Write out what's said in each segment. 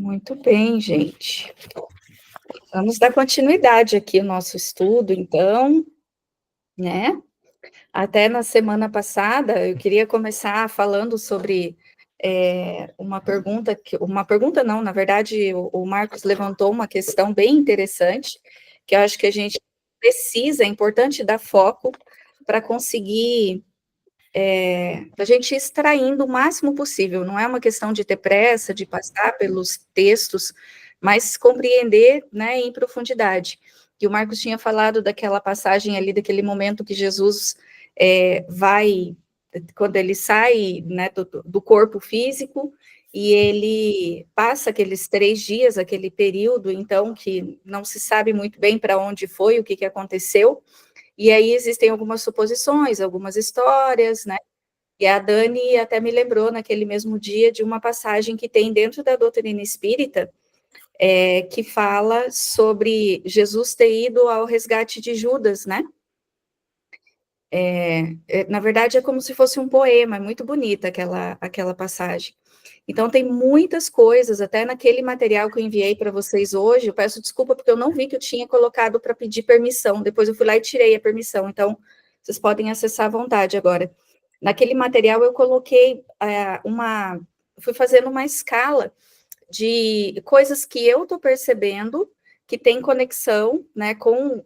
Muito bem, gente. Vamos dar continuidade aqui ao nosso estudo, então, né? Até na semana passada, eu queria começar falando sobre uma pergunta não, na verdade, o Marcos levantou uma questão bem interessante, que eu acho que a gente precisa, é importante dar foco para conseguir a gente ir extraindo o máximo possível, não é uma questão de ter pressa, de passar pelos textos, mas compreender, né, em profundidade. E o Marcos tinha falado daquela passagem ali, daquele momento que Jesus vai, quando ele sai, né, do corpo físico, e ele passa aqueles 3 dias, aquele período, então, que não se sabe muito bem para onde foi, o que, que aconteceu, e aí existem algumas suposições, algumas histórias, né? E a Dani até me lembrou naquele mesmo dia de uma passagem que tem dentro da doutrina espírita, que fala sobre Jesus ter ido ao resgate de Judas, né? Na verdade, é como se fosse um poema, é muito bonita aquela passagem. Então, tem muitas coisas, até naquele material que eu enviei para vocês hoje, eu peço desculpa porque eu não vi que eu tinha colocado para pedir permissão, depois eu fui lá e tirei a permissão, então, vocês podem acessar à vontade agora. Naquele material eu coloquei fui fazendo uma escala de coisas que eu estou percebendo que tem conexão, né, com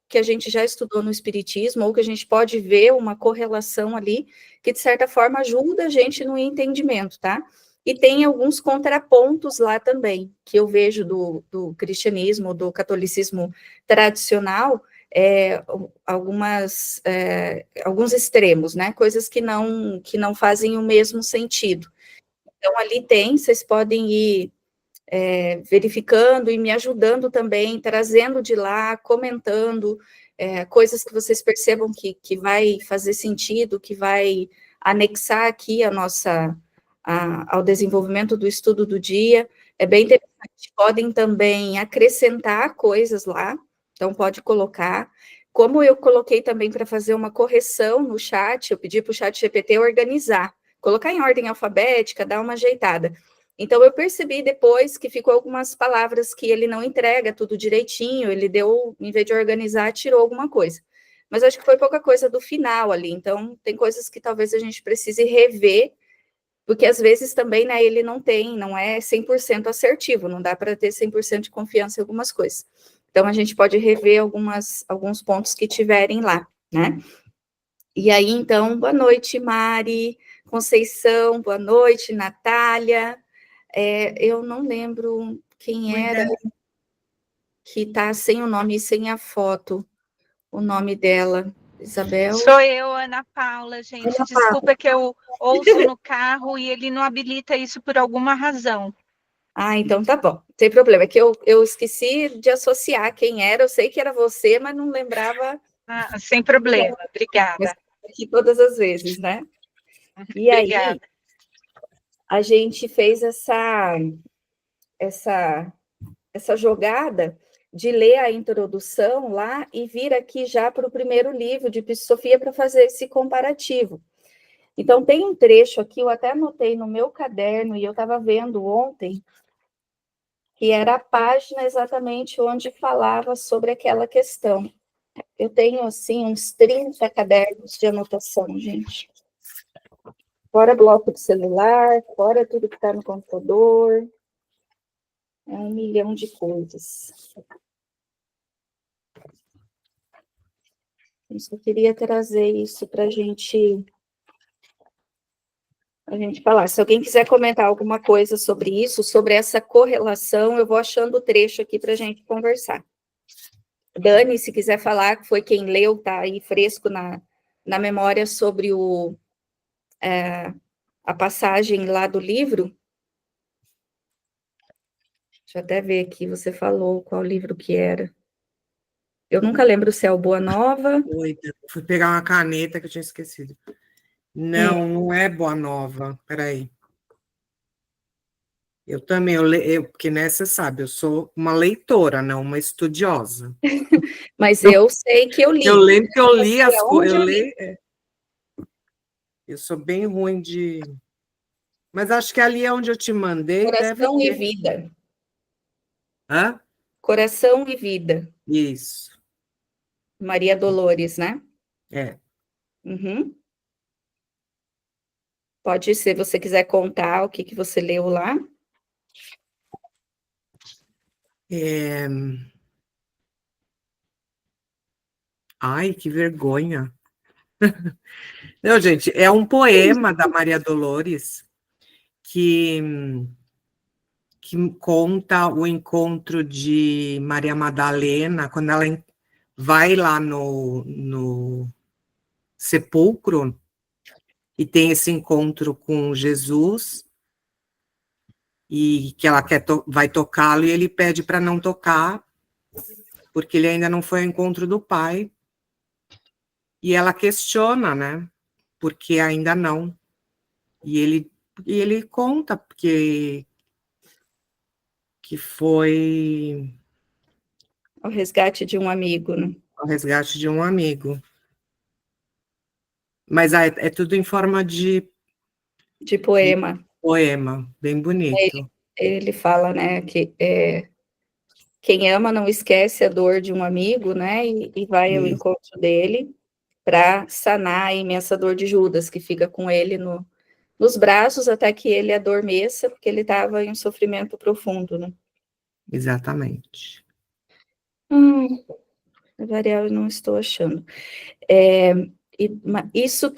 que a gente já estudou no Espiritismo, ou que a gente pode ver uma correlação ali, que de certa forma ajuda a gente no entendimento, tá? E tem alguns contrapontos lá também, que eu vejo do cristianismo, do catolicismo tradicional, alguns extremos, né? Coisas que não fazem o mesmo sentido. Então, ali tem, vocês podem ir verificando e me ajudando também, trazendo de lá, comentando, coisas que vocês percebam que vai fazer sentido, que vai anexar aqui ao desenvolvimento do estudo do dia. É bem interessante. Podem também acrescentar coisas lá, então pode colocar. Como eu coloquei também para fazer uma correção no chat, eu pedi para o chat GPT organizar, colocar em ordem alfabética, dar uma ajeitada. Então, eu percebi depois que ficou algumas palavras que ele não entrega tudo direitinho, ele deu, em vez de organizar, tirou alguma coisa. Mas acho que foi pouca coisa do final ali, então tem coisas que talvez a gente precise rever, porque às vezes também, né, ele não é 100% assertivo, não dá para ter 100% de confiança em algumas coisas. Então, a gente pode rever alguns pontos que tiverem lá, né? E aí, então, boa noite, Mari, Conceição, boa noite, Natália. Eu não lembro quem era que está sem o nome e sem a foto, o nome dela, Isabel. Sou eu, Ana Paula, gente. Desculpa que eu ouço no carro e ele não habilita isso por alguma razão. Ah, então tá bom, não tem problema. É que eu esqueci de associar quem era, eu sei que era você, mas não lembrava. Ah, sem problema, obrigada. Aqui todas as vezes, né? E aí, obrigada. A gente fez essa jogada de ler a introdução lá e vir aqui já para o primeiro livro de Psicosofia para fazer esse comparativo. Então, tem um trecho aqui, eu até anotei no meu caderno, e eu estava vendo ontem, que era a página exatamente onde falava sobre aquela questão. Eu tenho, assim, uns 30 cadernos de anotação, gente. Fora bloco de celular, fora tudo que está no computador. É 1 milhão de coisas. Eu só queria trazer isso para a gente falar. Se alguém quiser comentar alguma coisa sobre isso, sobre essa correlação, eu vou achando o trecho aqui para a gente conversar. Dani, se quiser falar, que foi quem leu, está aí fresco na memória sobre a passagem lá do livro. Deixa eu até ver aqui, você falou qual livro que era. Eu nunca lembro se é o Boa Nova. Oi, fui pegar uma caneta que eu tinha esquecido. Não, não é Boa Nova. Peraí. Eu também, porque né, você sabe, eu sou uma leitora, não uma estudiosa. Mas eu sei que eu li. Eu lembro que eu li as coisas. Eu sou bem ruim de Mas acho que ali onde eu te mandei deve Coração e ter. Vida. Hã? Coração e Vida. Isso. Maria Dolores, né? É. Uhum. Pode ser, se você quiser contar o que você leu lá. Ai, que vergonha. Não, gente, é um poema da Maria Dolores que, que conta o encontro de Maria Madalena, quando ela vai lá no sepulcro e tem esse encontro com Jesus, e que ela vai tocá-lo, e ele pede para não tocar, porque ele ainda não foi ao encontro do pai. E ela questiona, né? Porque ainda não. E ele conta que foi O resgate de um amigo, né? o resgate de um amigo. Mas é tudo em forma de De poema. poema, bem bonito. Ele fala, né, que quem ama não esquece a dor de um amigo, né, e vai ao Isso, encontro dele para sanar a imensa dor de Judas, que fica com ele nos braços até que ele adormeça, porque ele estava em um sofrimento profundo, né? exatamente. Variar, eu não estou achando. Isso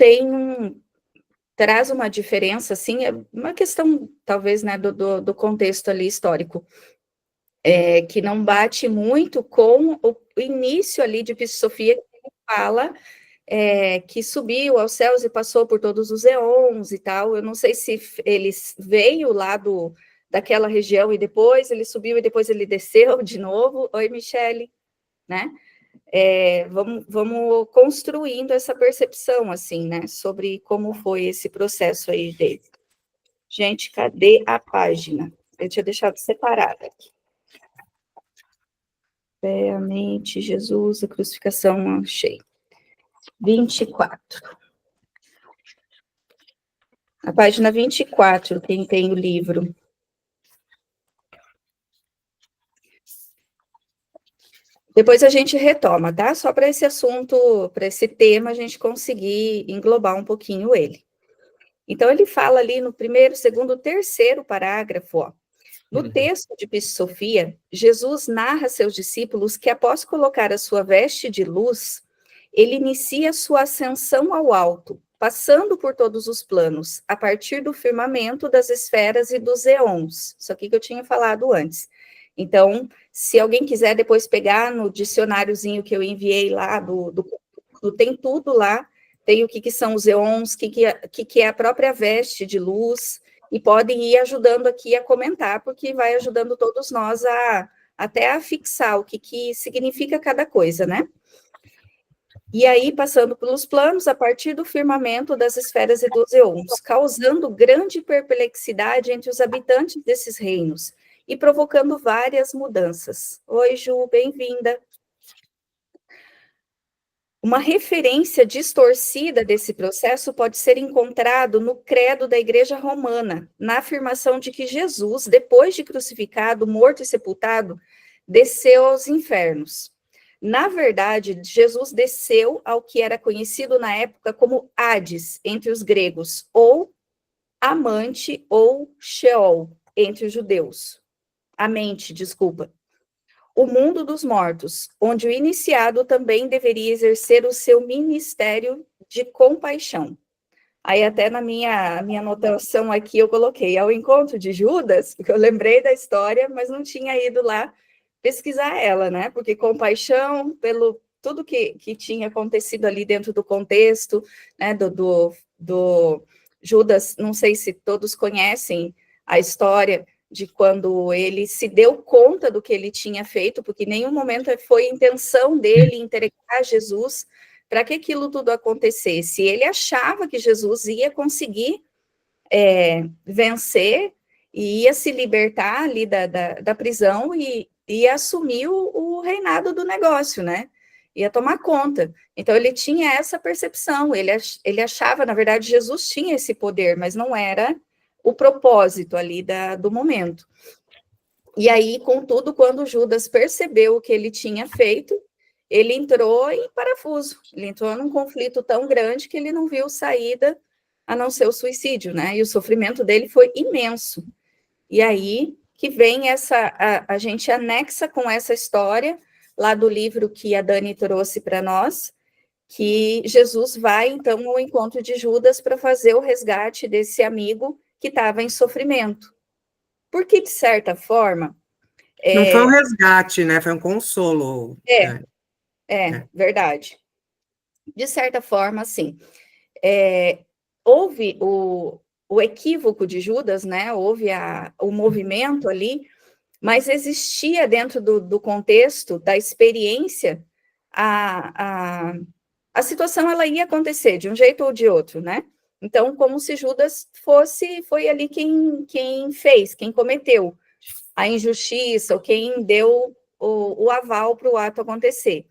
traz uma diferença, assim, é uma questão, talvez, né, do contexto ali histórico, que não bate muito com o início ali de Sofia, que fala que subiu aos céus e passou por todos os eons e tal. Eu não sei se ele veio lá daquela região e depois ele subiu e depois ele desceu de novo. Oi, Michele, né? Vamos construindo essa percepção, assim, né, sobre como foi esse processo aí dele. Gente, cadê a página? Eu tinha deixado separada aqui. A mente, Jesus, a crucificação, achei. 24. A página 24, quem tem o livro. Depois a gente retoma, tá? Só para esse assunto, para esse tema, a gente conseguir englobar um pouquinho ele. Então, ele fala ali no primeiro, segundo, terceiro parágrafo, ó. No texto de Pissofia, Jesus narra a seus discípulos que, após colocar a sua veste de luz, ele inicia sua ascensão ao alto, passando por todos os planos, a partir do firmamento, das esferas e dos eons. Isso aqui que eu tinha falado antes. Então, se alguém quiser depois pegar no dicionáriozinho que eu enviei lá, tem tudo lá, tem o que são os eons, o que é a própria veste de luz, e podem ir ajudando aqui a comentar, porque vai ajudando todos nós até a fixar o que significa cada coisa, né? E aí, passando pelos planos, a partir do firmamento das esferas e dos eons, causando grande perplexidade entre os habitantes desses reinos e provocando várias mudanças. Oi, Ju, bem-vinda. Uma referência distorcida desse processo pode ser encontrado no credo da Igreja Romana, na afirmação de que Jesus, depois de crucificado, morto e sepultado, desceu aos infernos. Na verdade, Jesus desceu ao que era conhecido na época como Hades, entre os gregos, ou Amante ou Sheol, entre os judeus. Amente, desculpa. O mundo dos mortos, onde o iniciado também deveria exercer o seu ministério de compaixão. Aí até na minha anotação aqui eu coloquei ao encontro de Judas, porque eu lembrei da história, mas não tinha ido lá pesquisar ela, né? Porque compaixão pelo tudo que tinha acontecido ali dentro do contexto, né? Do Judas, não sei se todos conhecem a história de quando ele se deu conta do que ele tinha feito, porque em nenhum momento foi intenção dele entregar Jesus para que aquilo tudo acontecesse. Ele achava que Jesus ia conseguir vencer e ia se libertar ali da prisão e assumir o reinado do negócio, né? Ia tomar conta. Então, ele tinha essa percepção, ele achava, na verdade, Jesus tinha esse poder, mas não era o propósito ali do momento. E aí, contudo, quando Judas percebeu o que ele tinha feito, ele entrou em parafuso, ele entrou num conflito tão grande que ele não viu saída a não ser o suicídio, né? E o sofrimento dele foi imenso. E aí que vem a gente anexa com essa história lá do livro que a Dani trouxe para nós, que Jesus vai, então, ao encontro de Judas para fazer o resgate desse amigo que estava em sofrimento. Porque, de certa forma... Não foi um resgate, né? Foi um consolo. Verdade. De certa forma, sim. Houve o equívoco de Judas, né? Houve o movimento ali, mas existia dentro do contexto, da experiência, a situação ela ia acontecer de um jeito ou de outro, né? Então, como se Judas foi ali quem fez, quem cometeu a injustiça, ou quem deu o aval para o ato acontecer.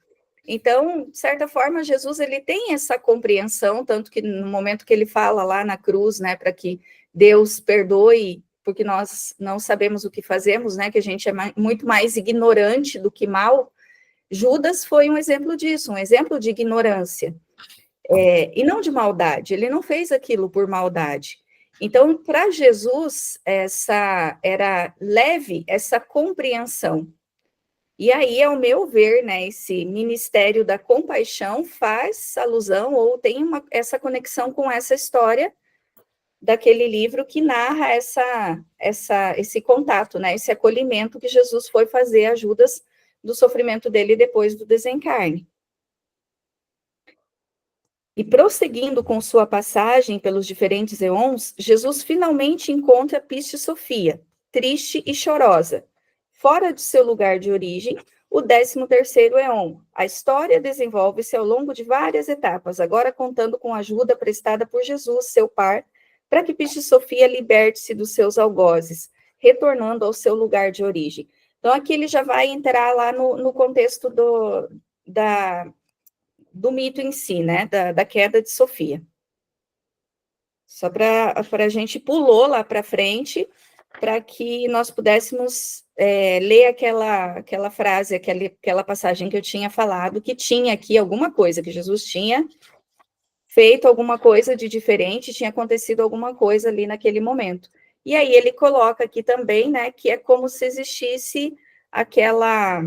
Então, de certa forma, Jesus ele tem essa compreensão, tanto que no momento que ele fala lá na cruz, né, para que Deus perdoe, porque nós não sabemos o que fazemos, né, que a gente é muito mais ignorante do que mal. Judas foi um exemplo disso, um exemplo de ignorância, e não de maldade, ele não fez aquilo por maldade. Então, para Jesus, era leve essa compreensão. E aí, ao meu ver, né, esse ministério da compaixão faz alusão ou tem essa conexão com essa história daquele livro que narra esse contato, né, esse acolhimento que Jesus foi fazer a Judas do sofrimento dele depois do desencarne. E prosseguindo com sua passagem pelos diferentes eons, Jesus finalmente encontra Piste Sofia, triste e chorosa, fora de seu lugar de origem, o 13º eon. A história desenvolve-se ao longo de várias etapas, agora contando com a ajuda prestada por Jesus, seu par, para que Piste Sofia liberte-se dos seus algozes, retornando ao seu lugar de origem. Então, aqui ele já vai entrar lá no contexto do mito em si, né, da queda de Sofia. Só para a gente pulou lá para frente, para que nós pudéssemos ler aquela frase, aquela passagem que eu tinha falado, que tinha aqui alguma coisa, que Jesus tinha feito alguma coisa de diferente, tinha acontecido alguma coisa ali naquele momento. E aí ele coloca aqui também, né, que é como se existisse aquela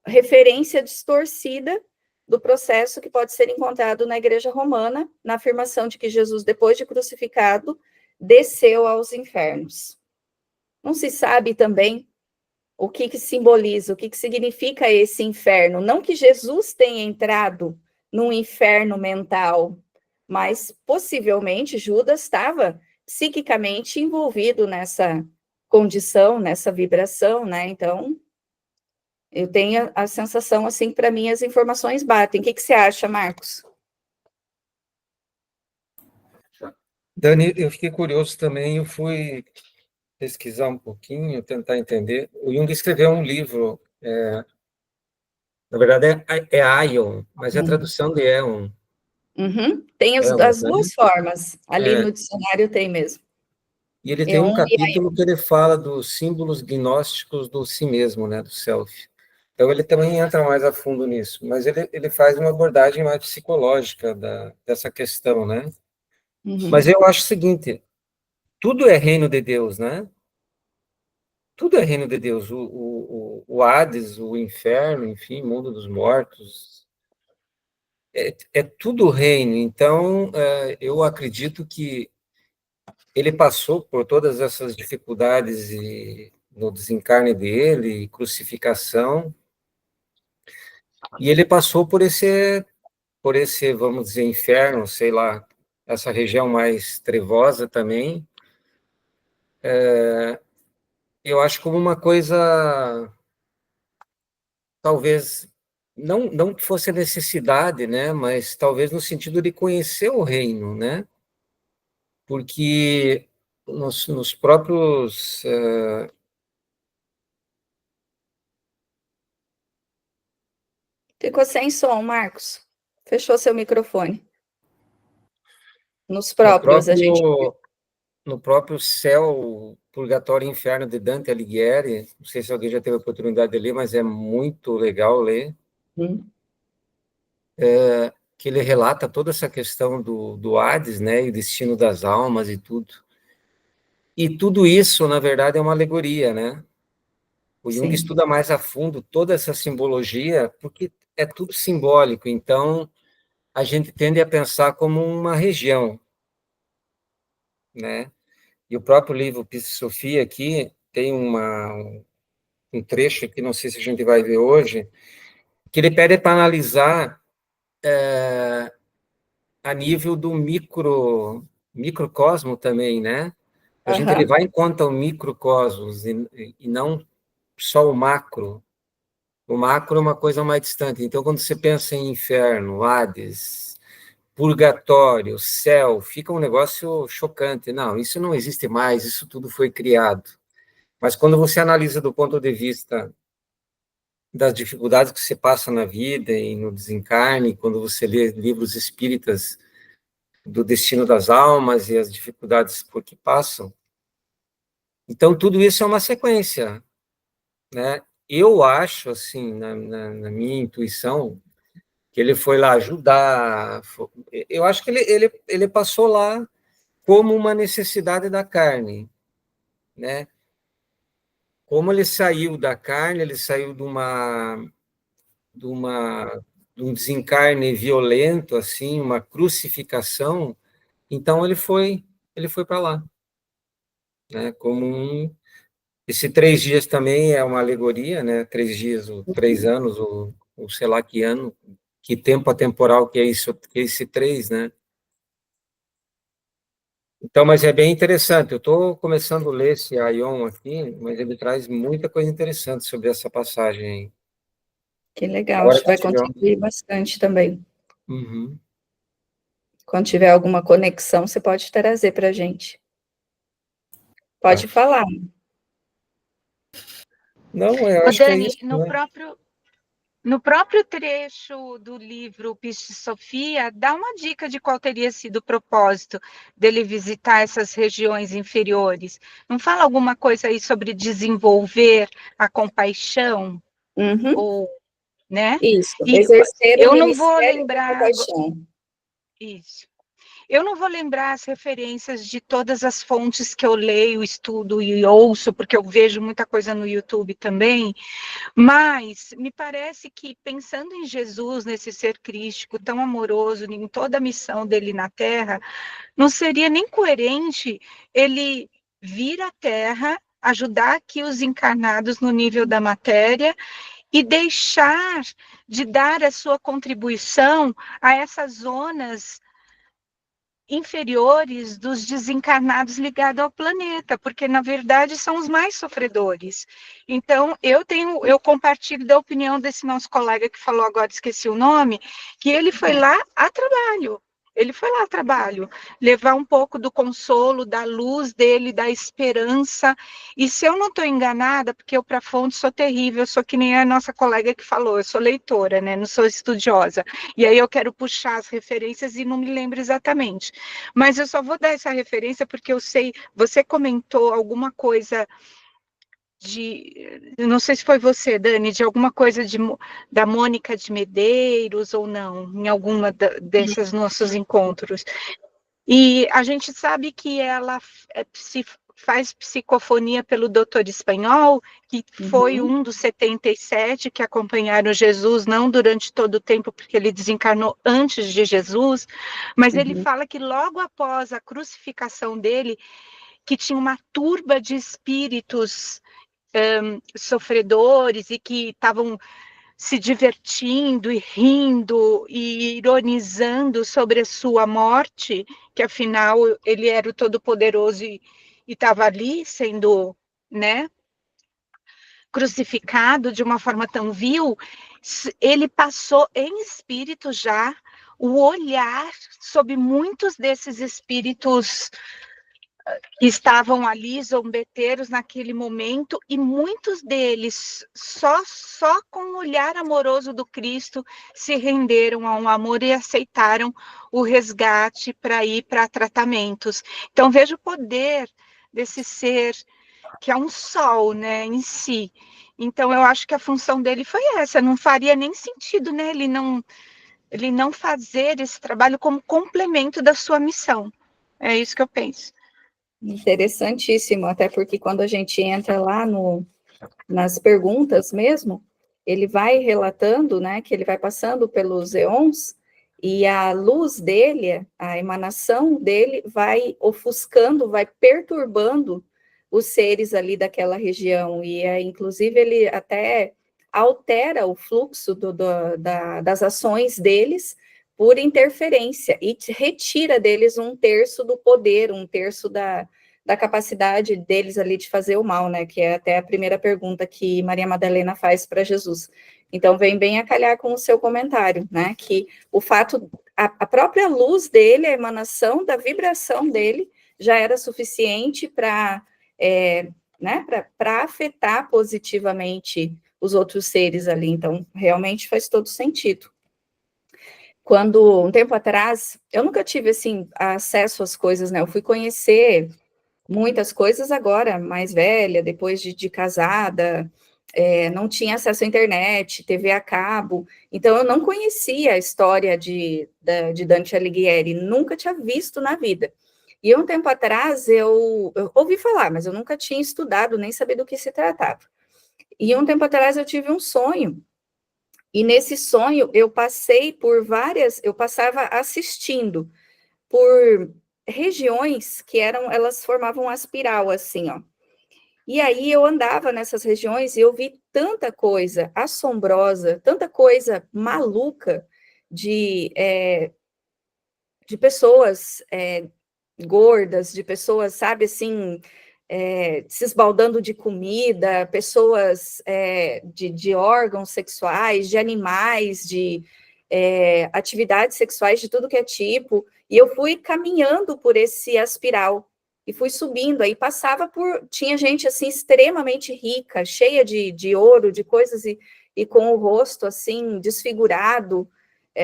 referência distorcida do processo que pode ser encontrado na Igreja Romana, na afirmação de que Jesus, depois de crucificado, desceu aos infernos. Não se sabe também o que simboliza, o que significa esse inferno. Não que Jesus tenha entrado num inferno mental, mas possivelmente Judas estava psiquicamente envolvido nessa condição, nessa vibração, né? Então, eu tenho a sensação, assim, para mim as informações batem. O que você acha, Marcos? Dani, eu fiquei curioso também, eu fui pesquisar um pouquinho, tentar entender. O Jung escreveu um livro, na verdade é Aion, mas é a tradução de Éon. Uhum. Tem as duas formas, ali no dicionário tem mesmo. E ele tem um capítulo que ele fala dos símbolos gnósticos do si mesmo, né, do self. Então ele também entra mais a fundo nisso, mas ele faz uma abordagem mais psicológica dessa questão, né? Uhum. Mas eu acho o seguinte, tudo é reino de Deus, né? Tudo é reino de Deus. O Hades, o inferno, enfim, mundo dos mortos, é tudo reino. Então, eu acredito que ele passou por todas essas dificuldades no desencarne dele, crucificação, e ele passou por esse, vamos dizer, inferno, sei lá, essa região mais trevosa também. Eu acho como uma coisa, talvez, não que fosse a necessidade, né, mas talvez no sentido de conhecer o reino, né, porque nos próprios... Ficou sem som, Marcos. Fechou seu microfone. Nos próprios, a gente... no próprio Céu, Purgatório e Inferno de Dante Alighieri. Não sei se alguém já teve a oportunidade de ler, mas é muito legal ler. Que ele relata toda essa questão do Hades, né, e o destino das almas e tudo. E tudo isso, na verdade, é uma alegoria, né? O Jung Sim. estuda mais a fundo toda essa simbologia, porque é tudo simbólico. Então, a gente tende a pensar como uma região, né? E o próprio livro Psicosofia aqui tem um trecho que não sei se a gente vai ver hoje, que ele pede para analisar a nível do microcosmo também, né? A gente levar em conta o microcosmos e não só o macro. O macro é uma coisa mais distante. Então, quando você pensa em inferno, Hades, purgatório, céu, fica um negócio chocante. Não, isso não existe mais, isso tudo foi criado. Mas quando você analisa do ponto de vista das dificuldades que você passa na vida e no desencarne, quando você lê livros espíritas do destino das almas e as dificuldades por que passam, então tudo isso é uma sequência, né? Eu acho, assim, na minha intuição, que ele foi lá ajudar. Eu acho que ele passou lá como uma necessidade da carne, né? Como ele saiu da carne, ele saiu de uma de um desencarne violento, assim, uma crucificação. Então ele foi para lá, né? Esse 3 dias também é uma alegoria, né? 3 dias, ou 3 anos, ou sei lá que ano, que tempo atemporal que é isso, que é esse 3, né? Então, mas é bem interessante. Eu estou começando a ler esse Aion aqui, mas ele traz muita coisa interessante sobre essa passagem aí. Que legal, Agora acho que que vai tiver. contribuir bastante também. Uhum. Quando tiver alguma conexão, você pode trazer para a gente. Pode Tá. falar. Não, eu Ô, acho que é Dani, isso, né? no próprio trecho do livro Sofia, dá uma dica de qual teria sido o propósito dele visitar essas regiões inferiores. Não fala alguma coisa aí sobre desenvolver a compaixão? Uhum. Ou, né? Isso, E exercer o eu não vou ministério da lembrar compaixão. isso. Eu não vou lembrar as referências de todas as fontes que eu leio, estudo e ouço, porque eu vejo muita coisa no YouTube também, mas me parece que pensando em Jesus, nesse ser crístico tão amoroso, em toda a missão dele na Terra, não seria nem coerente ele vir à Terra, ajudar aqui os encarnados no nível da matéria e deixar de dar a sua contribuição a essas zonas inferiores dos desencarnados ligados ao planeta, porque na verdade são os mais sofredores. Então, eu compartilho da opinião desse nosso colega que falou agora, esqueci o nome, que ele foi lá a trabalho. Ele foi lá a trabalho, levar um pouco do consolo, da luz dele, da esperança. E se eu não estou enganada, porque eu para fonte sou terrível, eu sou que nem a nossa colega que falou, eu sou leitora, né? Não sou estudiosa. E aí eu quero puxar as referências e não me lembro exatamente. Mas eu só vou dar essa referência porque eu sei, você comentou alguma coisa não sei se foi você, Dani, de alguma coisa da Mônica de Medeiros ou não, em alguma desses nossos encontros. E a gente sabe que ela faz psicofonia pelo doutor espanhol, que foi um dos 77 que acompanharam Jesus, não durante todo o tempo, porque ele desencarnou antes de Jesus, mas ele fala que logo após a crucificação dele, que tinha uma turba de espíritos sofredores e que estavam se divertindo e rindo e ironizando sobre a sua morte, que afinal ele era o Todo-Poderoso e estava ali sendo, né, crucificado de uma forma tão vil, ele passou em espírito já o olhar sobre muitos desses espíritos que estavam ali zombeteiros naquele momento, e muitos deles só com o olhar amoroso do Cristo se renderam a um amor e aceitaram o resgate para ir para tratamentos. Então veja o poder desse ser que é um sol, né, em si. Então eu acho que a função dele foi essa, não faria nem sentido, né, ele não fazer esse trabalho como complemento da sua missão. É isso que eu penso. Interessantíssimo, até porque quando a gente entra lá nas perguntas mesmo, ele vai relatando, né, que ele vai passando pelos eons, e a luz dele, a emanação dele, vai ofuscando, vai perturbando os seres ali daquela região, e inclusive ele até altera o fluxo das ações deles por interferência, e retira deles 1/3 do poder, 1/3 da capacidade deles ali de fazer o mal, né, que é até a primeira pergunta que Maria Madalena faz para Jesus. Então, vem bem a calhar com o seu comentário, né, que o fato, a própria luz dele, a emanação da vibração dele, já era suficiente para né, para afetar positivamente os outros seres ali, então, realmente faz todo sentido. Quando, um tempo atrás, eu nunca tive, assim, acesso às coisas, né, eu fui conhecer muitas coisas agora, mais velha, depois de casada, não tinha acesso à internet, TV a cabo, então eu não conhecia a história de Dante Alighieri, nunca tinha visto na vida. E um tempo atrás eu ouvi falar, mas eu nunca tinha estudado, nem sabia do que se tratava. E um tempo atrás eu tive um sonho, e nesse sonho eu passava assistindo por regiões que elas formavam uma espiral, assim, ó. E aí eu andava nessas regiões e eu vi tanta coisa assombrosa, tanta coisa maluca de pessoas gordas, de pessoas, sabe, assim, se esbaldando de comida, pessoas de órgãos sexuais, de animais, de atividades sexuais de tudo que é tipo, e eu fui caminhando por esse espiral, e fui subindo, aí tinha gente, assim, extremamente rica, cheia de ouro, de coisas, e com o rosto, assim, desfigurado,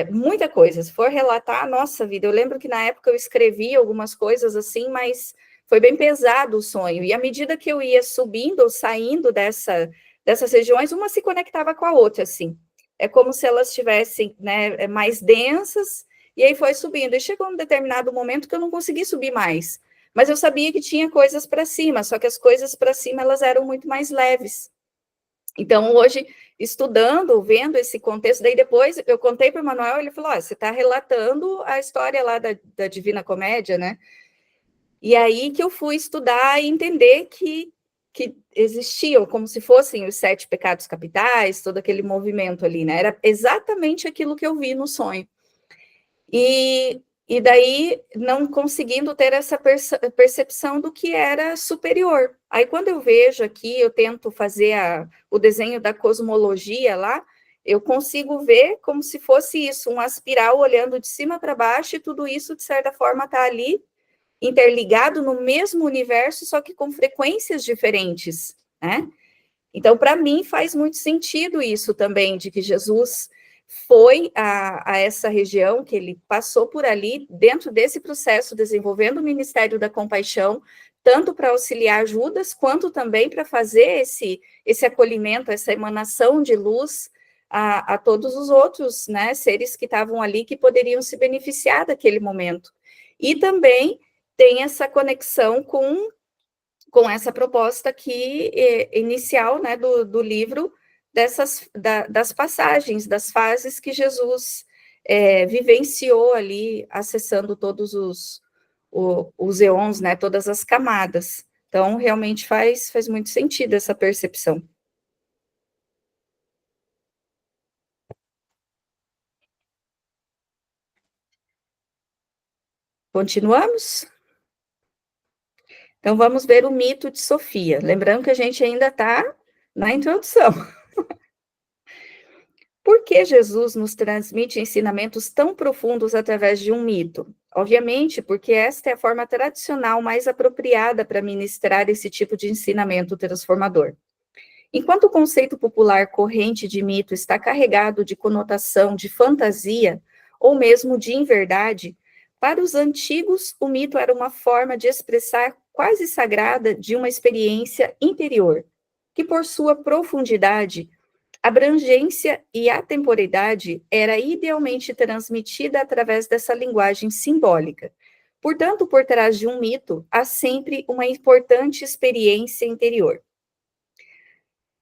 muita coisa. Se for relatar a nossa vida, eu lembro que na época eu escrevi algumas coisas assim, mas foi bem pesado o sonho, e à medida que eu ia subindo ou saindo dessas regiões, uma se conectava com a outra, assim, é como se elas estivessem, né, mais densas, e aí foi subindo, e chegou um determinado momento que eu não consegui subir mais, mas eu sabia que tinha coisas para cima, só que as coisas para cima, elas eram muito mais leves. Então, hoje, estudando, vendo esse contexto, daí depois eu contei para o Manuel, ele falou, você está relatando a história lá da Divina Comédia, né? E aí que eu fui estudar e entender que existiam, como se fossem os 7 pecados capitais, todo aquele movimento ali, né? Era exatamente aquilo que eu vi no sonho. E daí, não conseguindo ter essa percepção do que era superior. Aí, quando eu vejo aqui, eu tento fazer o desenho da cosmologia lá, eu consigo ver como se fosse isso, uma espiral olhando de cima para baixo, e tudo isso, de certa forma, está ali, interligado no mesmo universo, só que com frequências diferentes, né? Então, para mim, faz muito sentido isso também, de que Jesus foi a essa região, que ele passou por ali, dentro desse processo, desenvolvendo o Ministério da Compaixão, tanto para auxiliar Judas, quanto também para fazer esse acolhimento, essa emanação de luz a todos os outros, né, seres que estavam ali, que poderiam se beneficiar daquele momento. E também tem essa conexão com essa proposta aqui inicial, né, do livro, das passagens, das fases que Jesus vivenciou ali, acessando todos os eons, né, todas as camadas. Então, realmente faz muito sentido essa percepção. Continuamos? Então, vamos ver o mito de Sofia. Lembrando que a gente ainda está na introdução. Por que Jesus nos transmite ensinamentos tão profundos através de um mito? Obviamente, porque esta é a forma tradicional mais apropriada para ministrar esse tipo de ensinamento transformador. Enquanto o conceito popular corrente de mito está carregado de conotação de fantasia, ou mesmo de inverdade, para os antigos, o mito era uma forma de expressar quase sagrada de uma experiência interior, que por sua profundidade, abrangência e atemporidade era idealmente transmitida através dessa linguagem simbólica. Portanto, por trás de um mito, há sempre uma importante experiência interior.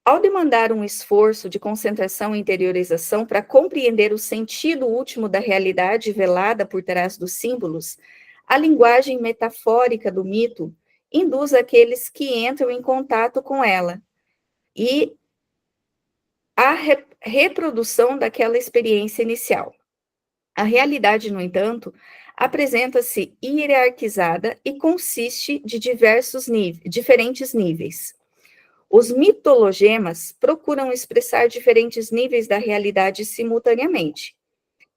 Ao demandar um esforço de concentração e interiorização para compreender o sentido último da realidade velada por trás dos símbolos, a linguagem metafórica do mito induz aqueles que entram em contato com ela e a reprodução daquela experiência inicial. A realidade, no entanto, apresenta-se hierarquizada e consiste de diferentes níveis. Os mitologemas procuram expressar diferentes níveis da realidade simultaneamente.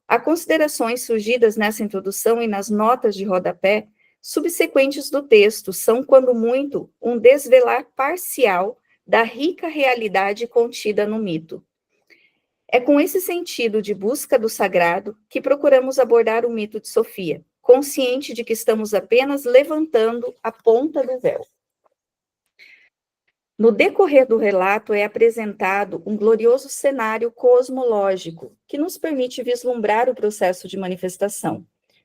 Há considerações surgidas nessa introdução e nas notas de rodapé subsequentes do texto são, quando muito, um desvelar parcial da rica realidade contida no mito. É com esse sentido de busca do sagrado que procuramos abordar o mito de Sofia, consciente de que estamos apenas levantando a ponta do véu. No decorrer do relato é apresentado um glorioso cenário cosmológico que nos permite vislumbrar o processo de manifestação,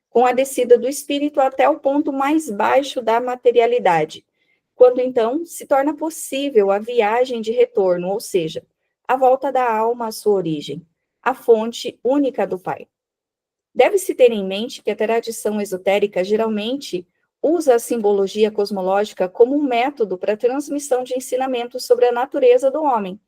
com a descida do espírito até o ponto mais baixo da materialidade, quando então se torna possível a viagem de retorno, ou seja, a volta da alma à sua origem, a fonte única do Pai. Deve-se ter em mente que a tradição esotérica geralmente usa a simbologia cosmológica como um método para a transmissão de ensinamentos sobre a natureza do homem,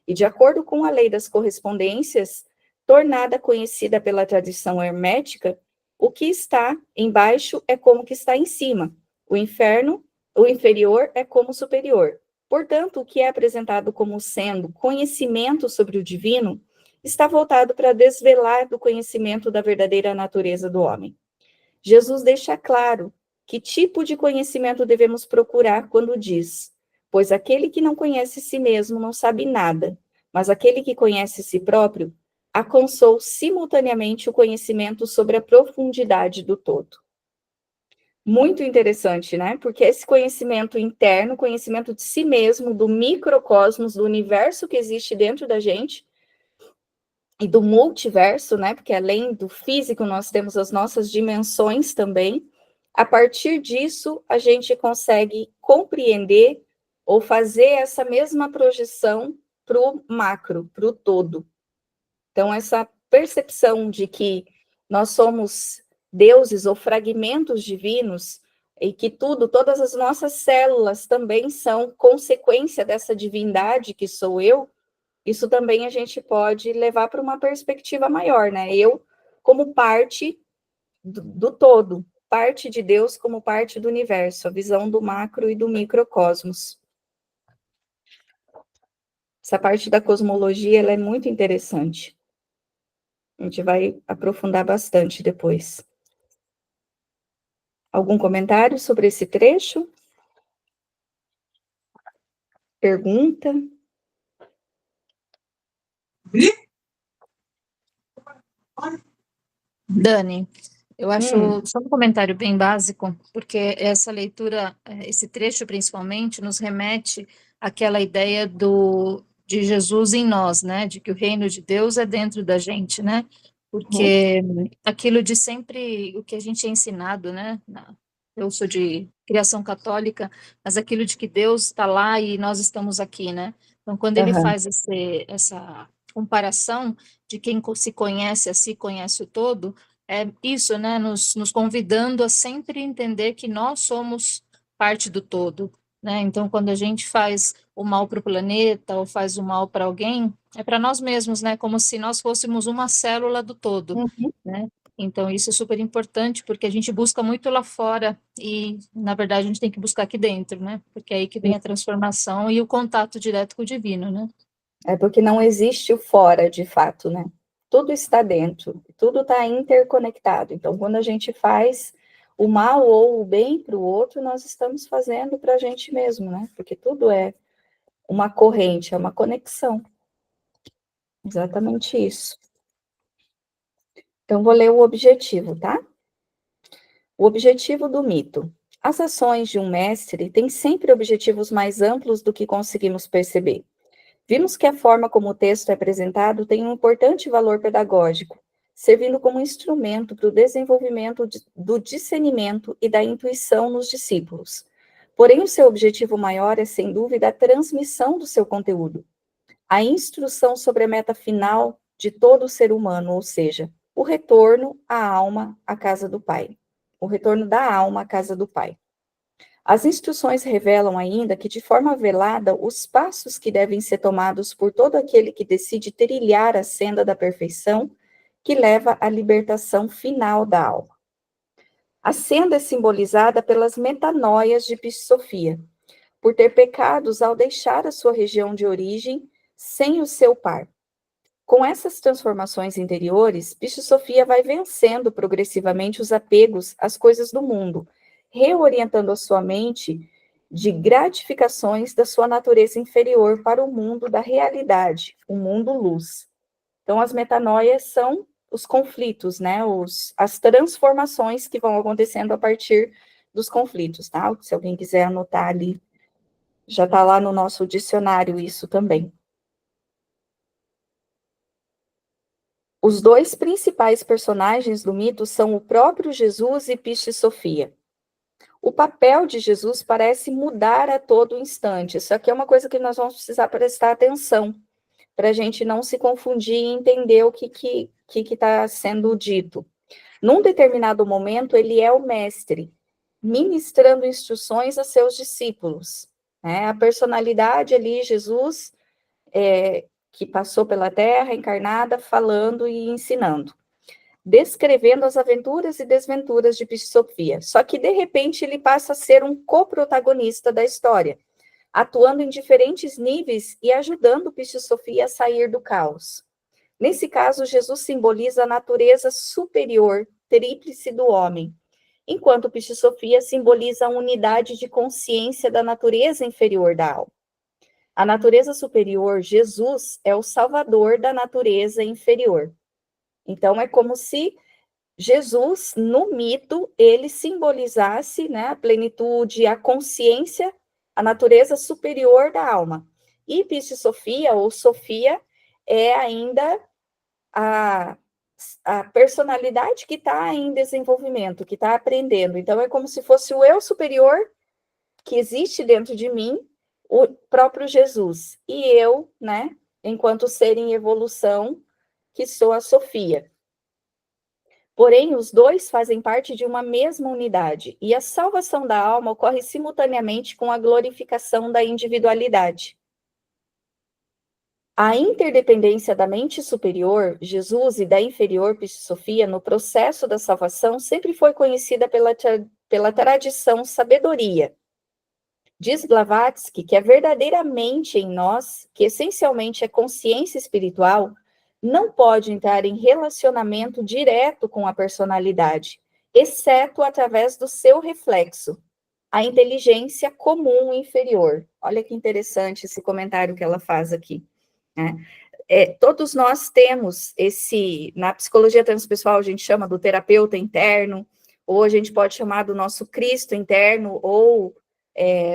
e de acordo com a lei das correspondências, tornada conhecida pela tradição hermética, o que está embaixo é como que está em cima, o inferior é como o superior. Portanto, o que é apresentado como sendo conhecimento sobre o divino está voltado para desvelar do conhecimento da verdadeira natureza do homem. Jesus deixa claro que tipo de conhecimento devemos procurar quando diz: pois aquele que não conhece si mesmo não sabe nada, mas aquele que conhece si próprio alcançou simultaneamente o conhecimento sobre a profundidade do todo. Muito interessante, né? Porque esse conhecimento interno, conhecimento de si mesmo, do microcosmos, do universo que existe dentro da gente, e do multiverso, né? Porque além do físico, nós temos as nossas dimensões também. A partir disso, a gente consegue compreender ou fazer essa mesma projeção para o macro, para o todo. Então, essa percepção de que nós somos deuses ou fragmentos divinos e que todas as nossas células também são consequência dessa divindade que sou eu, isso também a gente pode levar para uma perspectiva maior, né? Eu como parte do todo, parte de Deus como parte do universo, a visão do macro e do microcosmos. Essa parte da cosmologia, ela é muito interessante. A gente vai aprofundar bastante depois. Algum comentário sobre esse trecho? Pergunta? Dani, eu acho só um comentário bem básico, porque essa leitura, esse trecho principalmente, nos remete àquela ideia de Jesus em nós, né? De que o reino de Deus é dentro da gente, né? Porque aquilo de sempre, o que a gente é ensinado, né? Eu sou de criação católica, mas aquilo de que Deus está lá e nós estamos aqui, né? Então, quando ele faz essa comparação de quem se conhece a si, conhece o todo, é isso, né? Nos convidando a sempre entender que nós somos parte do todo, né? Então, quando a gente faz o mal para o planeta ou faz o mal para alguém, é para nós mesmos, né? Como se nós fôssemos uma célula do todo, né? Então, isso é super importante, porque a gente busca muito lá fora e, na verdade, a gente tem que buscar aqui dentro, né? Porque é aí que vem a transformação e o contato direto com o divino, né? É porque não existe o fora, de fato, né? Tudo está dentro, tudo está interconectado. Então, quando a gente faz o mal ou o bem para o outro, nós estamos fazendo para a gente mesmo, né? Porque tudo é uma corrente, é uma conexão. Exatamente isso. Então, vou ler o objetivo, tá? O objetivo do mito. As ações de um mestre têm sempre objetivos mais amplos do que conseguimos perceber. Vimos que a forma como o texto é apresentado tem um importante valor pedagógico, servindo como instrumento para o desenvolvimento do discernimento e da intuição nos discípulos. Porém, o seu objetivo maior é, sem dúvida, a transmissão do seu conteúdo, a instrução sobre a meta final de todo ser humano, ou seja, o retorno à alma à casa do Pai. O retorno da alma à casa do Pai. As instruções revelam ainda que, de forma velada, os passos que devem ser tomados por todo aquele que decide trilhar a senda da perfeição, que leva à libertação final da alma. A senda é simbolizada pelas metanoias de Pissophia, por ter pecados ao deixar a sua região de origem sem o seu par. Com essas transformações interiores, Pissophia vai vencendo progressivamente os apegos às coisas do mundo, reorientando a sua mente de gratificações da sua natureza inferior para o mundo da realidade, o mundo luz. Então, as metanoias são os conflitos, né? As transformações que vão acontecendo a partir dos conflitos, tá? Se alguém quiser anotar ali, já está lá no nosso dicionário isso também. Os dois principais personagens do mito são o próprio Jesus e Pissophia. O papel de Jesus parece mudar a todo instante. Isso aqui é uma coisa que nós vamos precisar prestar atenção, para a gente não se confundir e entender o que está sendo dito. Num determinado momento, ele é o mestre, ministrando instruções a seus discípulos. Né? A personalidade ali, Jesus, que passou pela Terra encarnada, falando e ensinando, descrevendo as aventuras e desventuras de Pissophia. Só que, de repente, ele passa a ser um coprotagonista da história, atuando em diferentes níveis e ajudando Pissophia a sair do caos. Nesse caso, Jesus simboliza a natureza superior, tríplice do homem, enquanto Pissophia simboliza a unidade de consciência da natureza inferior da alma. A natureza superior, Jesus, é o salvador da natureza inferior. Então, é como se Jesus, no mito, ele simbolizasse, né, a plenitude, a consciência, a natureza superior da alma. E Pissophia, ou Sofia, é ainda a personalidade que está em desenvolvimento, que está aprendendo. Então, é como se fosse o eu superior que existe dentro de mim, o próprio Jesus. E eu, né, enquanto ser em evolução, que sou a Sofia. Porém, os dois fazem parte de uma mesma unidade, e a salvação da alma ocorre simultaneamente com a glorificação da individualidade. A interdependência da mente superior, Jesus, e da inferior, Pissophia, no processo da salvação, sempre foi conhecida pela tradição sabedoria. Diz Blavatsky que a verdadeiramente em nós, que essencialmente é consciência espiritual, não pode entrar em relacionamento direto com a personalidade, exceto através do seu reflexo, a inteligência comum inferior. Olha que interessante esse comentário que ela faz aqui. Né? Todos nós temos na psicologia transpessoal a gente chama do terapeuta interno, ou a gente pode chamar do nosso Cristo interno, ou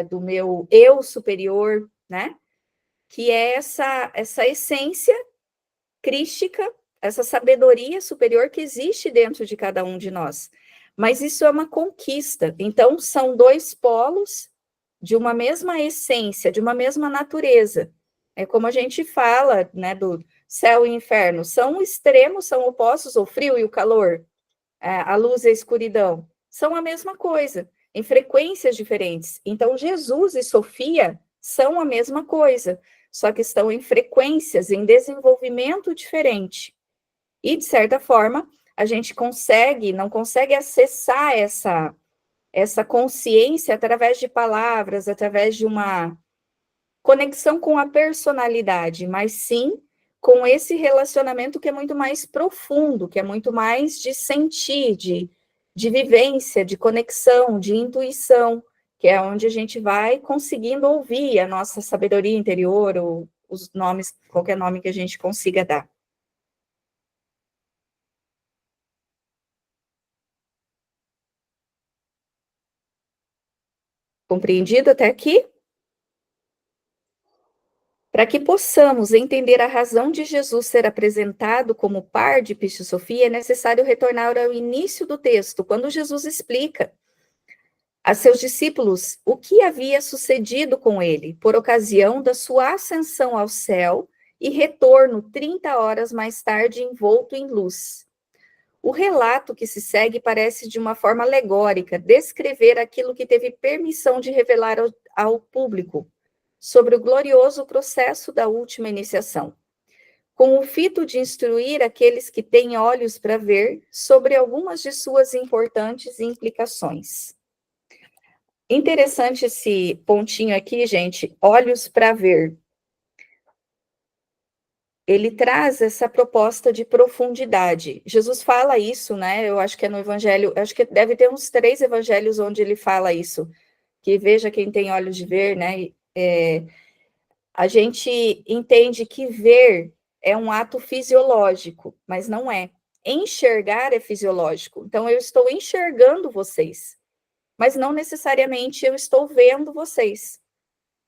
do meu eu superior, né? Que é essa essência crística, essa sabedoria superior que existe dentro de cada um de nós. Mas isso é uma conquista. Então, são dois polos de uma mesma essência, de uma mesma natureza. É como a gente fala, né, do céu e inferno. São extremos, são opostos, o frio e o calor, a luz e a escuridão. São a mesma coisa, em frequências diferentes. Então, Jesus e Sofia são a mesma coisa, só que estão em frequências, em desenvolvimento diferente. E, de certa forma, a gente não consegue acessar essa consciência através de palavras, através de uma conexão com a personalidade, mas sim com esse relacionamento que é muito mais profundo, que é muito mais de sentir, de vivência, de conexão, de intuição, que é onde a gente vai conseguindo ouvir a nossa sabedoria interior, ou os nomes, qualquer nome que a gente consiga dar. Compreendido até aqui? Para que possamos entender a razão de Jesus ser apresentado como par de Pisci-Sofia, é necessário retornar ao início do texto, quando Jesus explica a seus discípulos o que havia sucedido com ele, por ocasião da sua ascensão ao céu e retorno 30 horas mais tarde envolto em luz. O relato que se segue parece, de uma forma alegórica, descrever aquilo que teve permissão de revelar ao público sobre o glorioso processo da última iniciação, com o fito de instruir aqueles que têm olhos para ver sobre algumas de suas importantes implicações. Interessante esse pontinho aqui, gente, olhos para ver. Ele traz essa proposta de profundidade. Jesus fala isso, né? Eu acho que é no Evangelho, acho que deve ter uns 3 evangelhos onde ele fala isso, que veja quem tem olhos de ver, né? A gente entende que ver é um ato fisiológico, mas não é. Enxergar é fisiológico. Então, eu estou enxergando vocês, mas não necessariamente eu estou vendo vocês.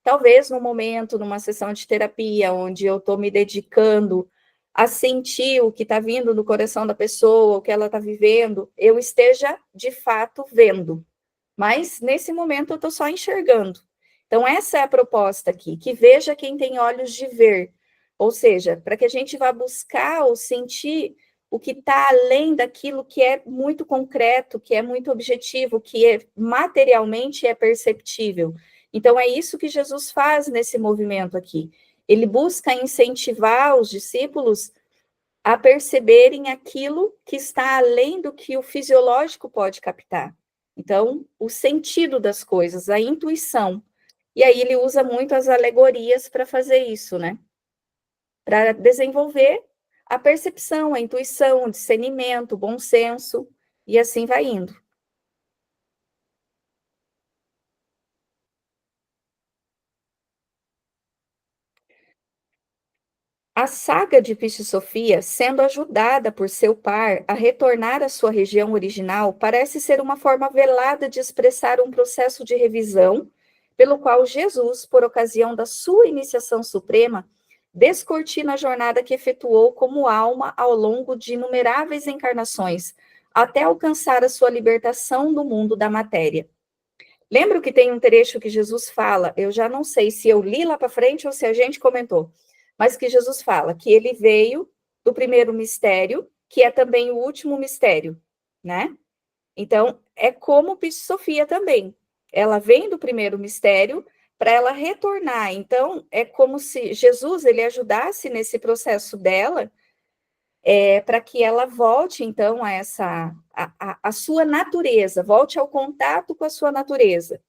Talvez no momento, numa sessão de terapia, onde eu estou me dedicando a sentir o que está vindo no coração da pessoa, o que ela está vivendo, eu esteja, de fato, vendo. Mas, nesse momento, eu estou só enxergando. Então, essa é a proposta aqui, que veja quem tem olhos de ver. Ou seja, para que a gente vá buscar ou sentir o que está além daquilo que é muito concreto, que é muito objetivo, que é materialmente é perceptível. Então, é isso que Jesus faz nesse movimento aqui. Ele busca incentivar os discípulos a perceberem aquilo que está além do que o fisiológico pode captar. Então, o sentido das coisas, a intuição. E aí ele usa muito as alegorias para fazer isso, né? Para desenvolver a percepção, a intuição, o discernimento, o bom senso, e assim vai indo. A saga de Pisci-Sofia, sendo ajudada por seu par a retornar à sua região original, parece ser uma forma velada de expressar um processo de revisão, pelo qual Jesus, por ocasião da sua iniciação suprema, descortina a jornada que efetuou como alma ao longo de inumeráveis encarnações, até alcançar a sua libertação do mundo da matéria. Lembro que tem um trecho que Jesus fala, eu já não sei se eu li lá para frente ou se a gente comentou, mas que Jesus fala que ele veio do primeiro mistério, que é também o último mistério, né? Então, é como Pisci-Sofia também. Ela vem do primeiro mistério para ela retornar. Então, é como se Jesus ele ajudasse nesse processo dela, para que ela volte, então, a sua natureza, volte ao contato com a sua natureza.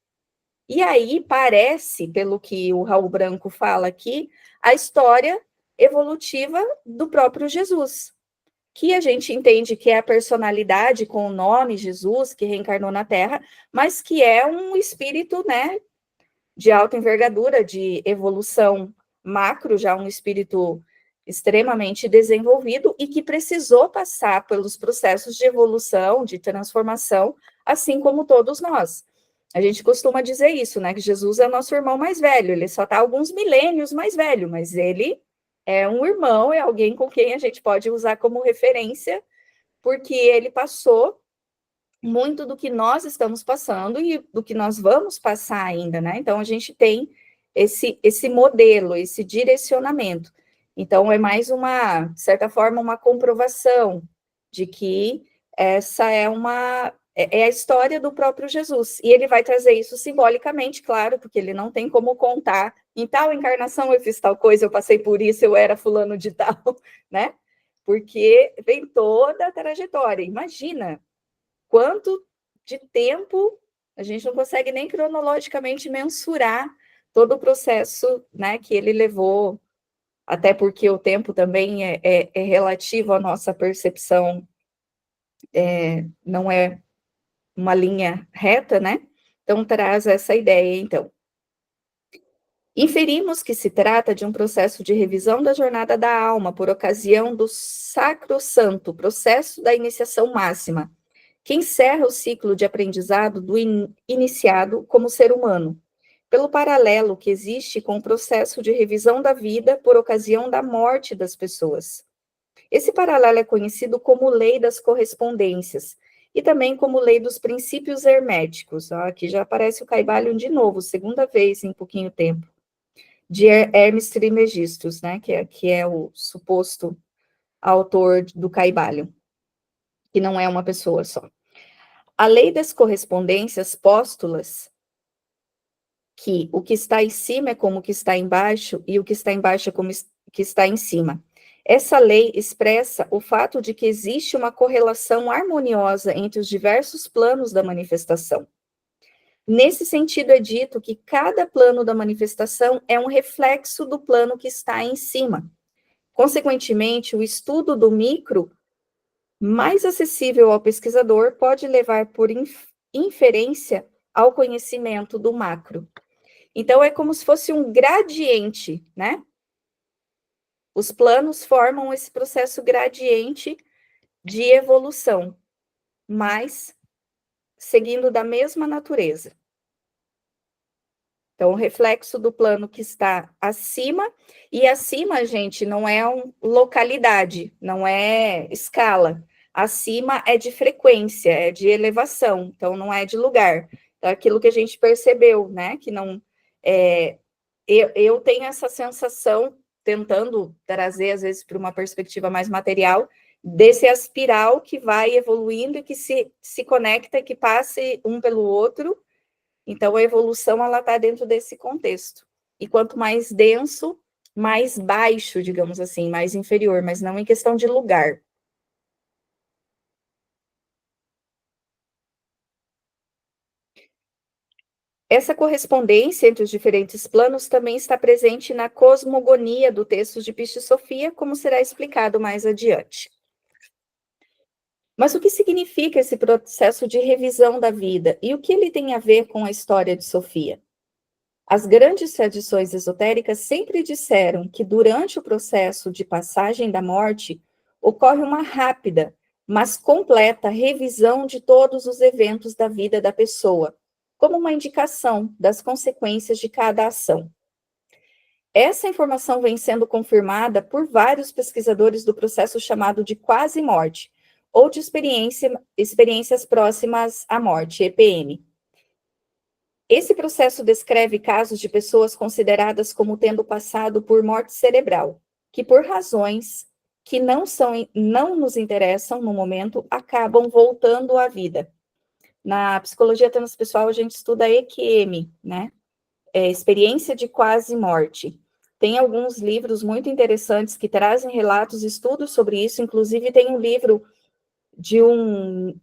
E aí parece, pelo que o Raul Branco fala aqui, a história evolutiva do próprio Jesus, que a gente entende que é a personalidade com o nome Jesus, que reencarnou na Terra, mas que é um espírito, né, de alta envergadura, de evolução macro, já um espírito extremamente desenvolvido e que precisou passar pelos processos de evolução, de transformação, assim como todos nós. A gente costuma dizer isso, né, que Jesus é o nosso irmão mais velho, ele só está alguns milênios mais velho, mas ele é um irmão, é alguém com quem a gente pode usar como referência, porque ele passou muito do que nós estamos passando e do que nós vamos passar ainda, né? Então, a gente tem esse modelo, esse direcionamento. Então, é mais uma, de certa forma, uma comprovação de que essa é a história do próprio Jesus. E ele vai trazer isso simbolicamente, claro, porque ele não tem como contar, em tal encarnação eu fiz tal coisa, eu passei por isso, eu era fulano de tal, né? Porque vem toda a trajetória. Imagina quanto de tempo a gente não consegue nem cronologicamente mensurar todo o processo, né, que ele levou, até porque o tempo também é relativo à nossa percepção, não é uma linha reta, né? Então, traz essa ideia, então. Inferimos que se trata de um processo de revisão da jornada da alma por ocasião do sacrossanto processo da iniciação máxima, que encerra o ciclo de aprendizado do iniciado como ser humano, pelo paralelo que existe com o processo de revisão da vida por ocasião da morte das pessoas. Esse paralelo é conhecido como lei das correspondências e também como lei dos princípios herméticos. Aqui já aparece o Caibalion de novo, segunda vez em pouquinho tempo, de Hermes Trismegistus, né, que é o suposto autor do Caibalion, que não é uma pessoa só. A lei das correspondências póstulas que o que está em cima é como o que está embaixo e o que está embaixo é como o que está em cima. Essa lei expressa o fato de que existe uma correlação harmoniosa entre os diversos planos da manifestação. Nesse sentido, é dito que cada plano da manifestação é um reflexo do plano que está em cima. Consequentemente, o estudo do micro, mais acessível ao pesquisador, pode levar por inferência ao conhecimento do macro. Então, é como se fosse um gradiente, né? Os planos formam esse processo gradiente de evolução, mas seguindo da mesma natureza. Então, o reflexo do plano que está acima, e acima, gente, não é localidade, não é escala. Acima é de frequência, é de elevação, então não é de lugar. Então, aquilo que a gente percebeu, né? Que não. Eu tenho essa sensação, tentando trazer, às vezes, para uma perspectiva mais material, desse espiral que vai evoluindo e que se conecta, que passe um pelo outro. Então, a evolução, ela está dentro desse contexto. E quanto mais denso, mais baixo, digamos assim, mais inferior, mas não em questão de lugar. Essa correspondência entre os diferentes planos também está presente na cosmogonia do texto de Piscis Sophia, como será explicado mais adiante. Mas o que significa esse processo de revisão da vida e o que ele tem a ver com a história de Sofia? As grandes tradições esotéricas sempre disseram que durante o processo de passagem da morte ocorre uma rápida, mas completa revisão de todos os eventos da vida da pessoa, como uma indicação das consequências de cada ação. Essa informação vem sendo confirmada por vários pesquisadores do processo chamado de quase-morte, ou de experiências próximas à morte, EPM. Esse processo descreve casos de pessoas consideradas como tendo passado por morte cerebral, que por razões que não nos interessam no momento, acabam voltando à vida. Na psicologia transpessoal, a gente estuda EQM, né? Experiência de quase morte. Tem alguns livros muito interessantes que trazem relatos, estudos sobre isso, inclusive tem um livro de um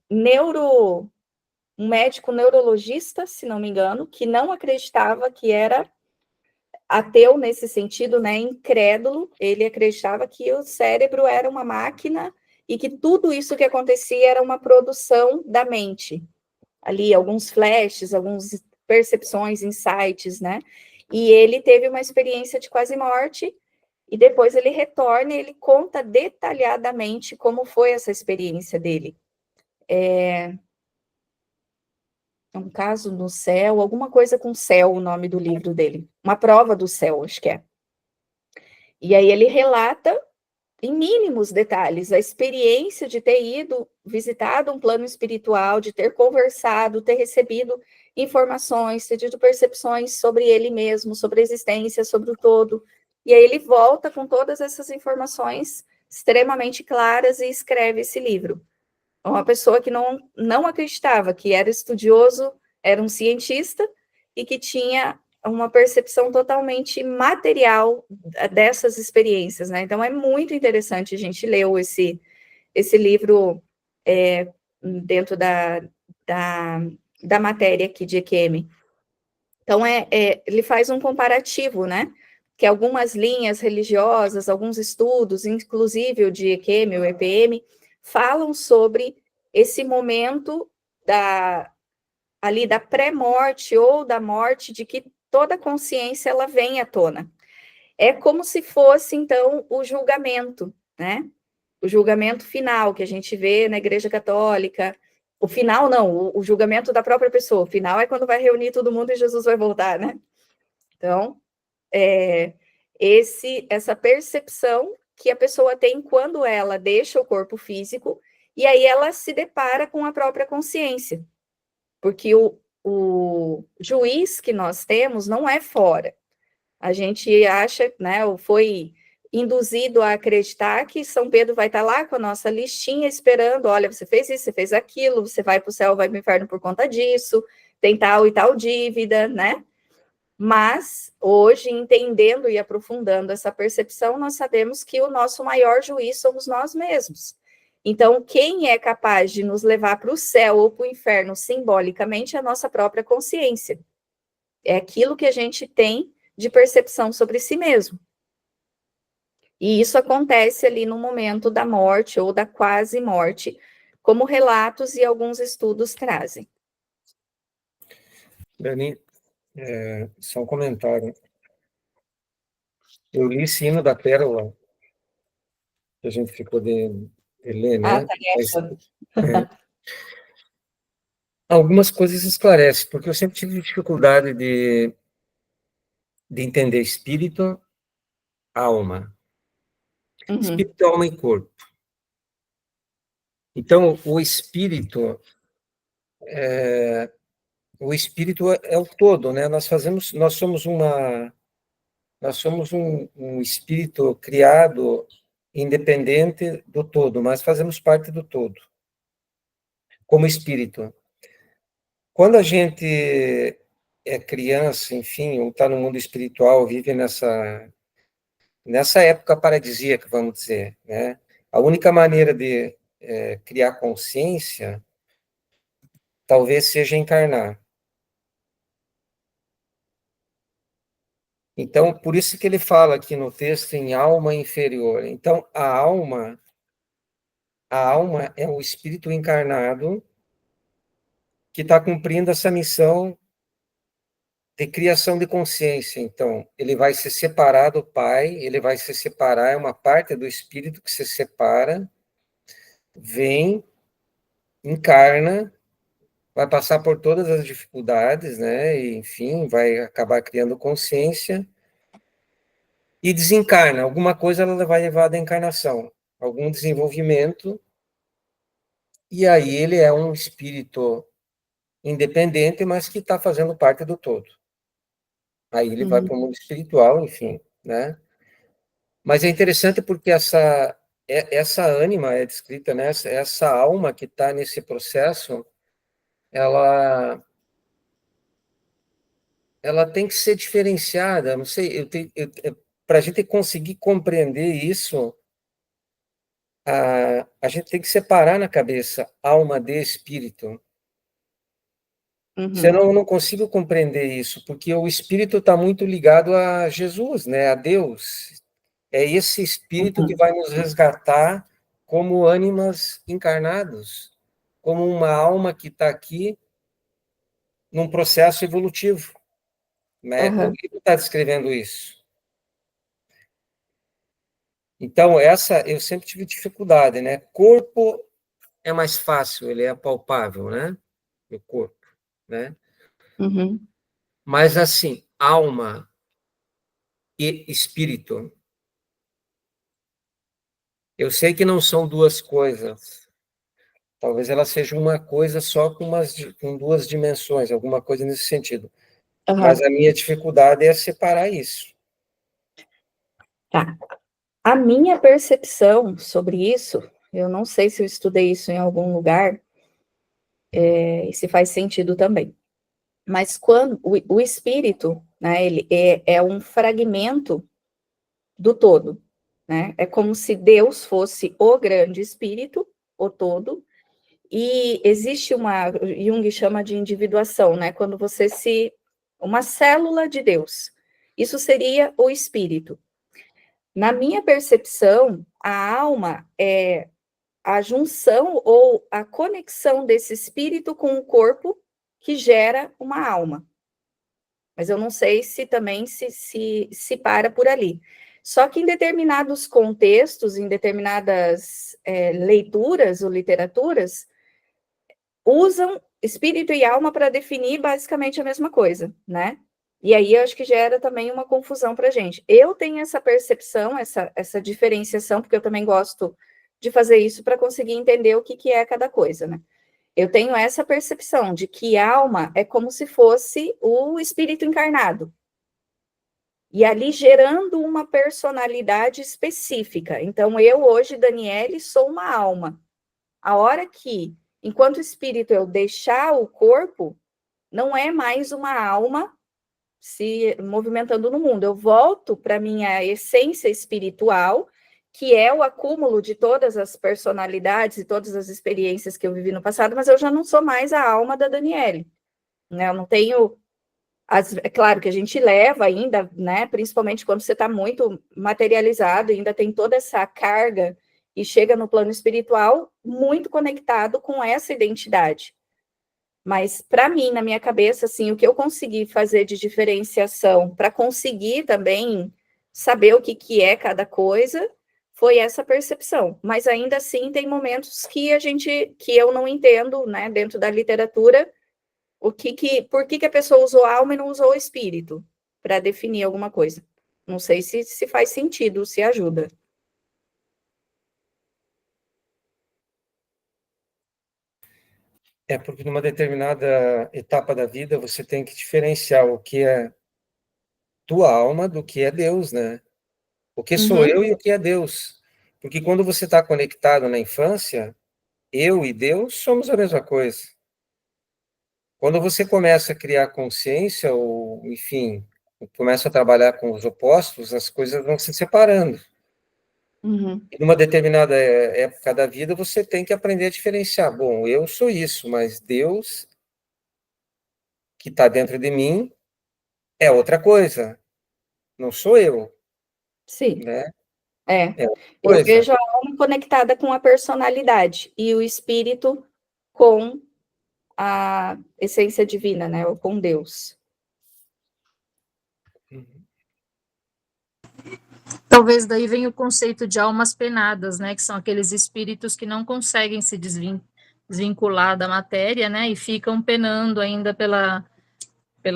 médico neurologista, se não me engano, que não acreditava, que era ateu nesse sentido, né, incrédulo. Ele acreditava que o cérebro era uma máquina e que tudo isso que acontecia era uma produção da mente. Ali, alguns flashes, algumas percepções, insights, né? E ele teve uma experiência de quase morte, e depois ele retorna e ele conta detalhadamente como foi essa experiência dele. Um caso no céu, alguma coisa com céu, o nome do livro dele. Uma prova do céu, acho que é. E aí ele relata, em mínimos detalhes, a experiência de ter ido, visitado um plano espiritual, de ter conversado, ter recebido informações, ter tido percepções sobre ele mesmo, sobre a existência, sobre o todo. E aí ele volta com todas essas informações extremamente claras e escreve esse livro. Uma pessoa que não acreditava, que era estudioso, era um cientista e que tinha uma percepção totalmente material dessas experiências, né? Então, é muito interessante a gente ler esse livro dentro da matéria aqui de EQM. Então, ele faz um comparativo, né? Que algumas linhas religiosas, alguns estudos, inclusive o de EQM, o EPM, falam sobre esse momento ali da pré-morte ou da morte, de que toda consciência ela vem à tona. É como se fosse, então, o julgamento, né? O julgamento final que a gente vê na Igreja Católica. O final, não, o julgamento da própria pessoa. O final é quando vai reunir todo mundo e Jesus vai voltar, né? Então, essa percepção que a pessoa tem quando ela deixa o corpo físico, e aí ela se depara com a própria consciência. Porque o juiz que nós temos não é fora. A gente acha, né, ou foi induzido a acreditar que São Pedro vai estar lá com a nossa listinha esperando, olha, você fez isso, você fez aquilo, você vai para o céu, vai para o inferno por conta disso, tem tal e tal dívida, né? Mas, hoje, entendendo e aprofundando essa percepção, nós sabemos que o nosso maior juiz somos nós mesmos. Então, quem é capaz de nos levar para o céu ou para o inferno simbolicamente é a nossa própria consciência. É aquilo que a gente tem de percepção sobre si mesmo. E isso acontece ali no momento da morte ou da quase morte, como relatos e alguns estudos trazem. Dani, só um comentário. Eu li esse hino da Pérola, que a gente ficou de ler, né? Algumas coisas esclarece, porque eu sempre tive dificuldade de entender espírito, alma. Uhum. Espírito, alma e corpo. Então, o espírito é o todo, né? Nós somos um espírito criado independente do todo, mas fazemos parte do todo, como espírito. Quando a gente é criança, enfim, ou está no mundo espiritual, vive nessa época paradisíaca, vamos dizer, né? A única maneira de criar consciência talvez seja encarnar. Então, por isso que ele fala aqui no texto em alma inferior. Então, a alma é o espírito encarnado que está cumprindo essa missão de criação de consciência. Então, ele vai se separar do Pai, ele vai se separar, é uma parte do espírito que se separa, vem, encarna, vai passar por todas as dificuldades, né? E, enfim, vai acabar criando consciência e desencarna. Alguma coisa ela vai levar da encarnação, algum desenvolvimento, e aí ele é um espírito independente, mas que está fazendo parte do todo. Aí ele vai para o mundo espiritual, enfim, né? Mas é interessante porque essa ânima é descrita, né? Essa alma que está nesse processo, ela tem que ser diferenciada. Não sei, para a gente conseguir compreender isso, a gente tem que separar na cabeça alma de espírito. Senão eu não consigo compreender isso, porque o espírito está muito ligado a Jesus, né? A Deus. É esse espírito que vai nos resgatar como ânimas encarnados, como uma alma que está aqui num processo evolutivo. Né? Como ele está descrevendo isso? Então, eu sempre tive dificuldade, né? Corpo é mais fácil, ele é palpável, né? O corpo, né? Mas, assim, alma e espírito, eu sei que não são duas coisas. Talvez ela seja uma coisa só com duas dimensões, alguma coisa nesse sentido. Mas a minha dificuldade é separar isso. Tá. A minha percepção sobre isso, eu não sei se eu estudei isso em algum lugar, e se faz sentido também. Mas quando o espírito, né, ele é um fragmento do todo, né? É como se Deus fosse o grande espírito, o todo, e existe Jung chama de individuação, né? Quando você se uma célula de Deus. Isso seria o espírito. Na minha percepção, a alma é a junção ou a conexão desse espírito com o corpo que gera uma alma. Mas eu não sei se também se para por ali. Só que em determinados contextos, em determinadas leituras ou literaturas, usam espírito e alma para definir basicamente a mesma coisa, né? E aí eu acho que gera também uma confusão para a gente. Eu tenho essa percepção, essa diferenciação, porque eu também gosto de fazer isso para conseguir entender o que é cada coisa, né? Eu tenho essa percepção de que alma é como se fosse o espírito encarnado. E ali gerando uma personalidade específica. Então, eu hoje, Daniele, sou uma alma. A hora que, enquanto espírito, eu deixar o corpo, não é mais uma alma se movimentando no mundo. Eu volto para a minha essência espiritual, que é o acúmulo de todas as personalidades e todas as experiências que eu vivi no passado, mas eu já não sou mais a alma da Daniele, né? Eu não tenho... É claro que a gente leva ainda, né? Principalmente quando você está muito materializado, ainda tem toda essa carga e chega no plano espiritual muito conectado com essa identidade. Mas, para mim, na minha cabeça, assim, o que eu consegui fazer de diferenciação para conseguir também saber o que é cada coisa foi essa percepção. Mas, ainda assim, tem momentos que eu não entendo, né, dentro da literatura, por que a pessoa usou alma e não usou espírito para definir alguma coisa. Não sei se faz sentido, se ajuda. É porque numa determinada etapa da vida você tem que diferenciar o que é tua alma do que é Deus, né? O que sou eu e o que é Deus. Porque quando você está conectado na infância, eu e Deus somos a mesma coisa. Quando você começa a criar consciência, ou, enfim, começa a trabalhar com os opostos, as coisas vão se separando. E numa determinada época da vida, você tem que aprender a diferenciar. Bom, eu sou isso, mas Deus, que está dentro de mim, é outra coisa. Não sou eu, Sim. né? É, É outra eu coisa. vejo a alma conectada com a personalidade e o espírito com a essência divina, né, ou com Deus. Talvez daí venha o conceito de almas penadas, né, que são aqueles espíritos que não conseguem se desvincular da matéria, né, e ficam penando ainda pela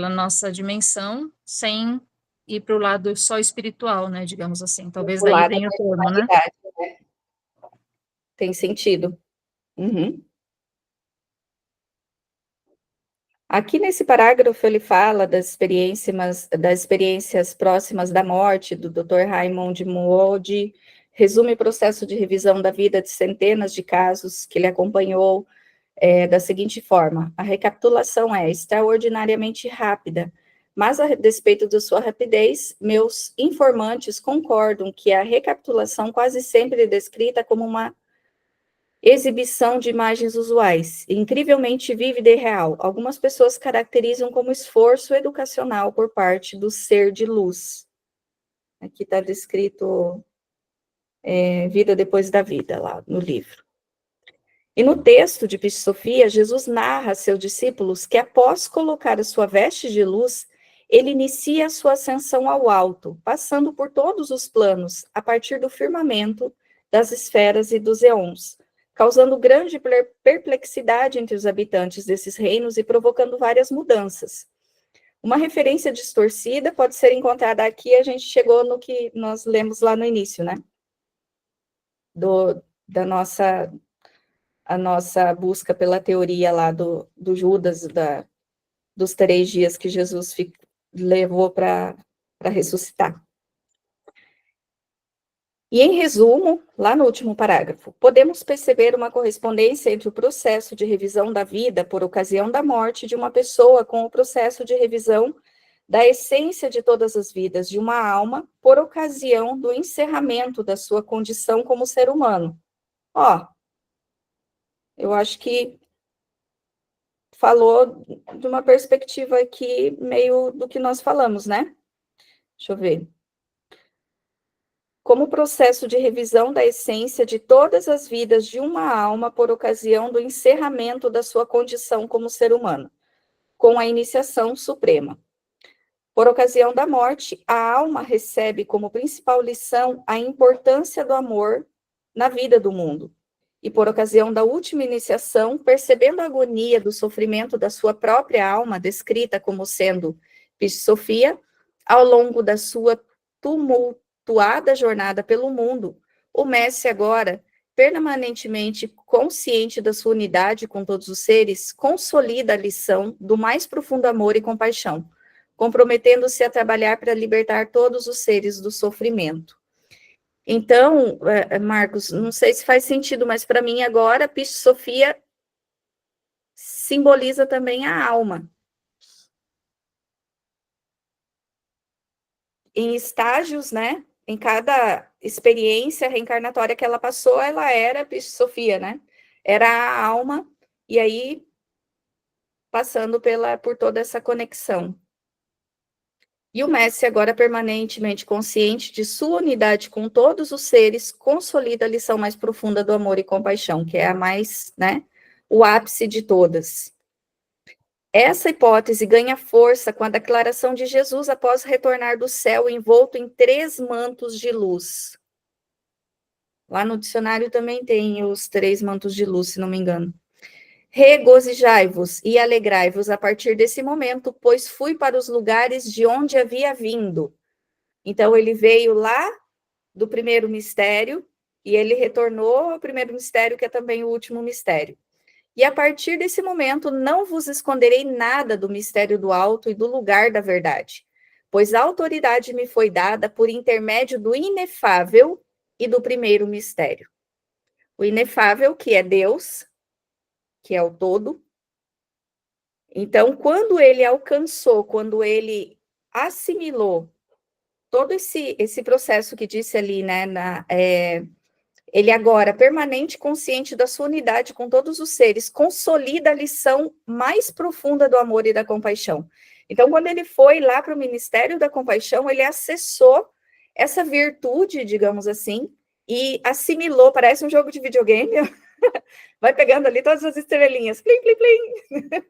nossa dimensão, sem ir para o lado só espiritual, né, digamos assim. Talvez O daí lado venha da o termo, né? personalidade, né? Tem sentido. Aqui nesse parágrafo ele fala das experiências próximas da morte do Dr. Raymond Moody, resume o processo de revisão da vida de centenas de casos que ele acompanhou da seguinte forma: a recapitulação é extraordinariamente rápida, mas a despeito de sua rapidez, meus informantes concordam que a recapitulação quase sempre é descrita como uma exibição de imagens usuais, incrivelmente vívida e real. Algumas pessoas caracterizam como esforço educacional por parte do ser de luz. Aqui está descrito vida depois da vida, lá no livro. E no texto de Sofia, Jesus narra a seus discípulos que após colocar a sua veste de luz, ele inicia a sua ascensão ao alto, passando por todos os planos, a partir do firmamento, das esferas e dos eons, causando grande perplexidade entre os habitantes desses reinos e provocando várias mudanças. Uma referência distorcida pode ser encontrada aqui, a gente chegou no que nós lemos lá no início, né? A nossa busca pela teoria lá do Judas, dos 3 dias que Jesus levou para ressuscitar. E, em resumo, lá no último parágrafo, podemos perceber uma correspondência entre o processo de revisão da vida por ocasião da morte de uma pessoa com o processo de revisão da essência de todas as vidas de uma alma por ocasião do encerramento da sua condição como ser humano. Eu acho que falou de uma perspectiva aqui, meio do que nós falamos, né? Deixa eu ver. Como processo de revisão da essência de todas as vidas de uma alma por ocasião do encerramento da sua condição como ser humano, com a iniciação suprema. Por ocasião da morte, a alma recebe como principal lição a importância do amor na vida do mundo. E por ocasião da última iniciação, percebendo a agonia do sofrimento da sua própria alma, descrita como sendo Piscofia, ao longo da sua tumultuada jornada pelo mundo, o Mestre agora, permanentemente consciente da sua unidade com todos os seres, consolida a lição do mais profundo amor e compaixão, comprometendo-se a trabalhar para libertar todos os seres do sofrimento. Então, Marcos, não sei se faz sentido, mas para mim agora, Piscofia simboliza também a alma. Em estágios, né? Em cada experiência reencarnatória que ela passou, ela era Piscofia, né? Era a alma, e aí passando por toda essa conexão. E o Mestre, agora permanentemente consciente de sua unidade com todos os seres, consolida a lição mais profunda do amor e compaixão, que é a mais, né, o ápice de todas. Essa hipótese ganha força com a declaração de Jesus após retornar do céu envolto em 3 mantos de luz. Lá no dicionário também tem os 3 mantos de luz, se não me engano. Regozijai-vos e alegrai-vos a partir desse momento, pois fui para os lugares de onde havia vindo. Então, ele veio lá do primeiro mistério e ele retornou ao primeiro mistério, que é também o último mistério. E a partir desse momento, não vos esconderei nada do mistério do alto e do lugar da verdade, pois a autoridade me foi dada por intermédio do inefável e do primeiro mistério. O inefável, que é Deus, que é o todo. Então, quando ele alcançou, quando ele assimilou todo esse processo que disse ali, né, ele agora, permanente, consciente da sua unidade com todos os seres, consolida a lição mais profunda do amor e da compaixão. Então, quando ele foi lá para o Ministério da Compaixão, ele acessou essa virtude, digamos assim, e assimilou, parece um jogo de videogame, vai pegando ali todas as estrelinhas, plim, plim, plim.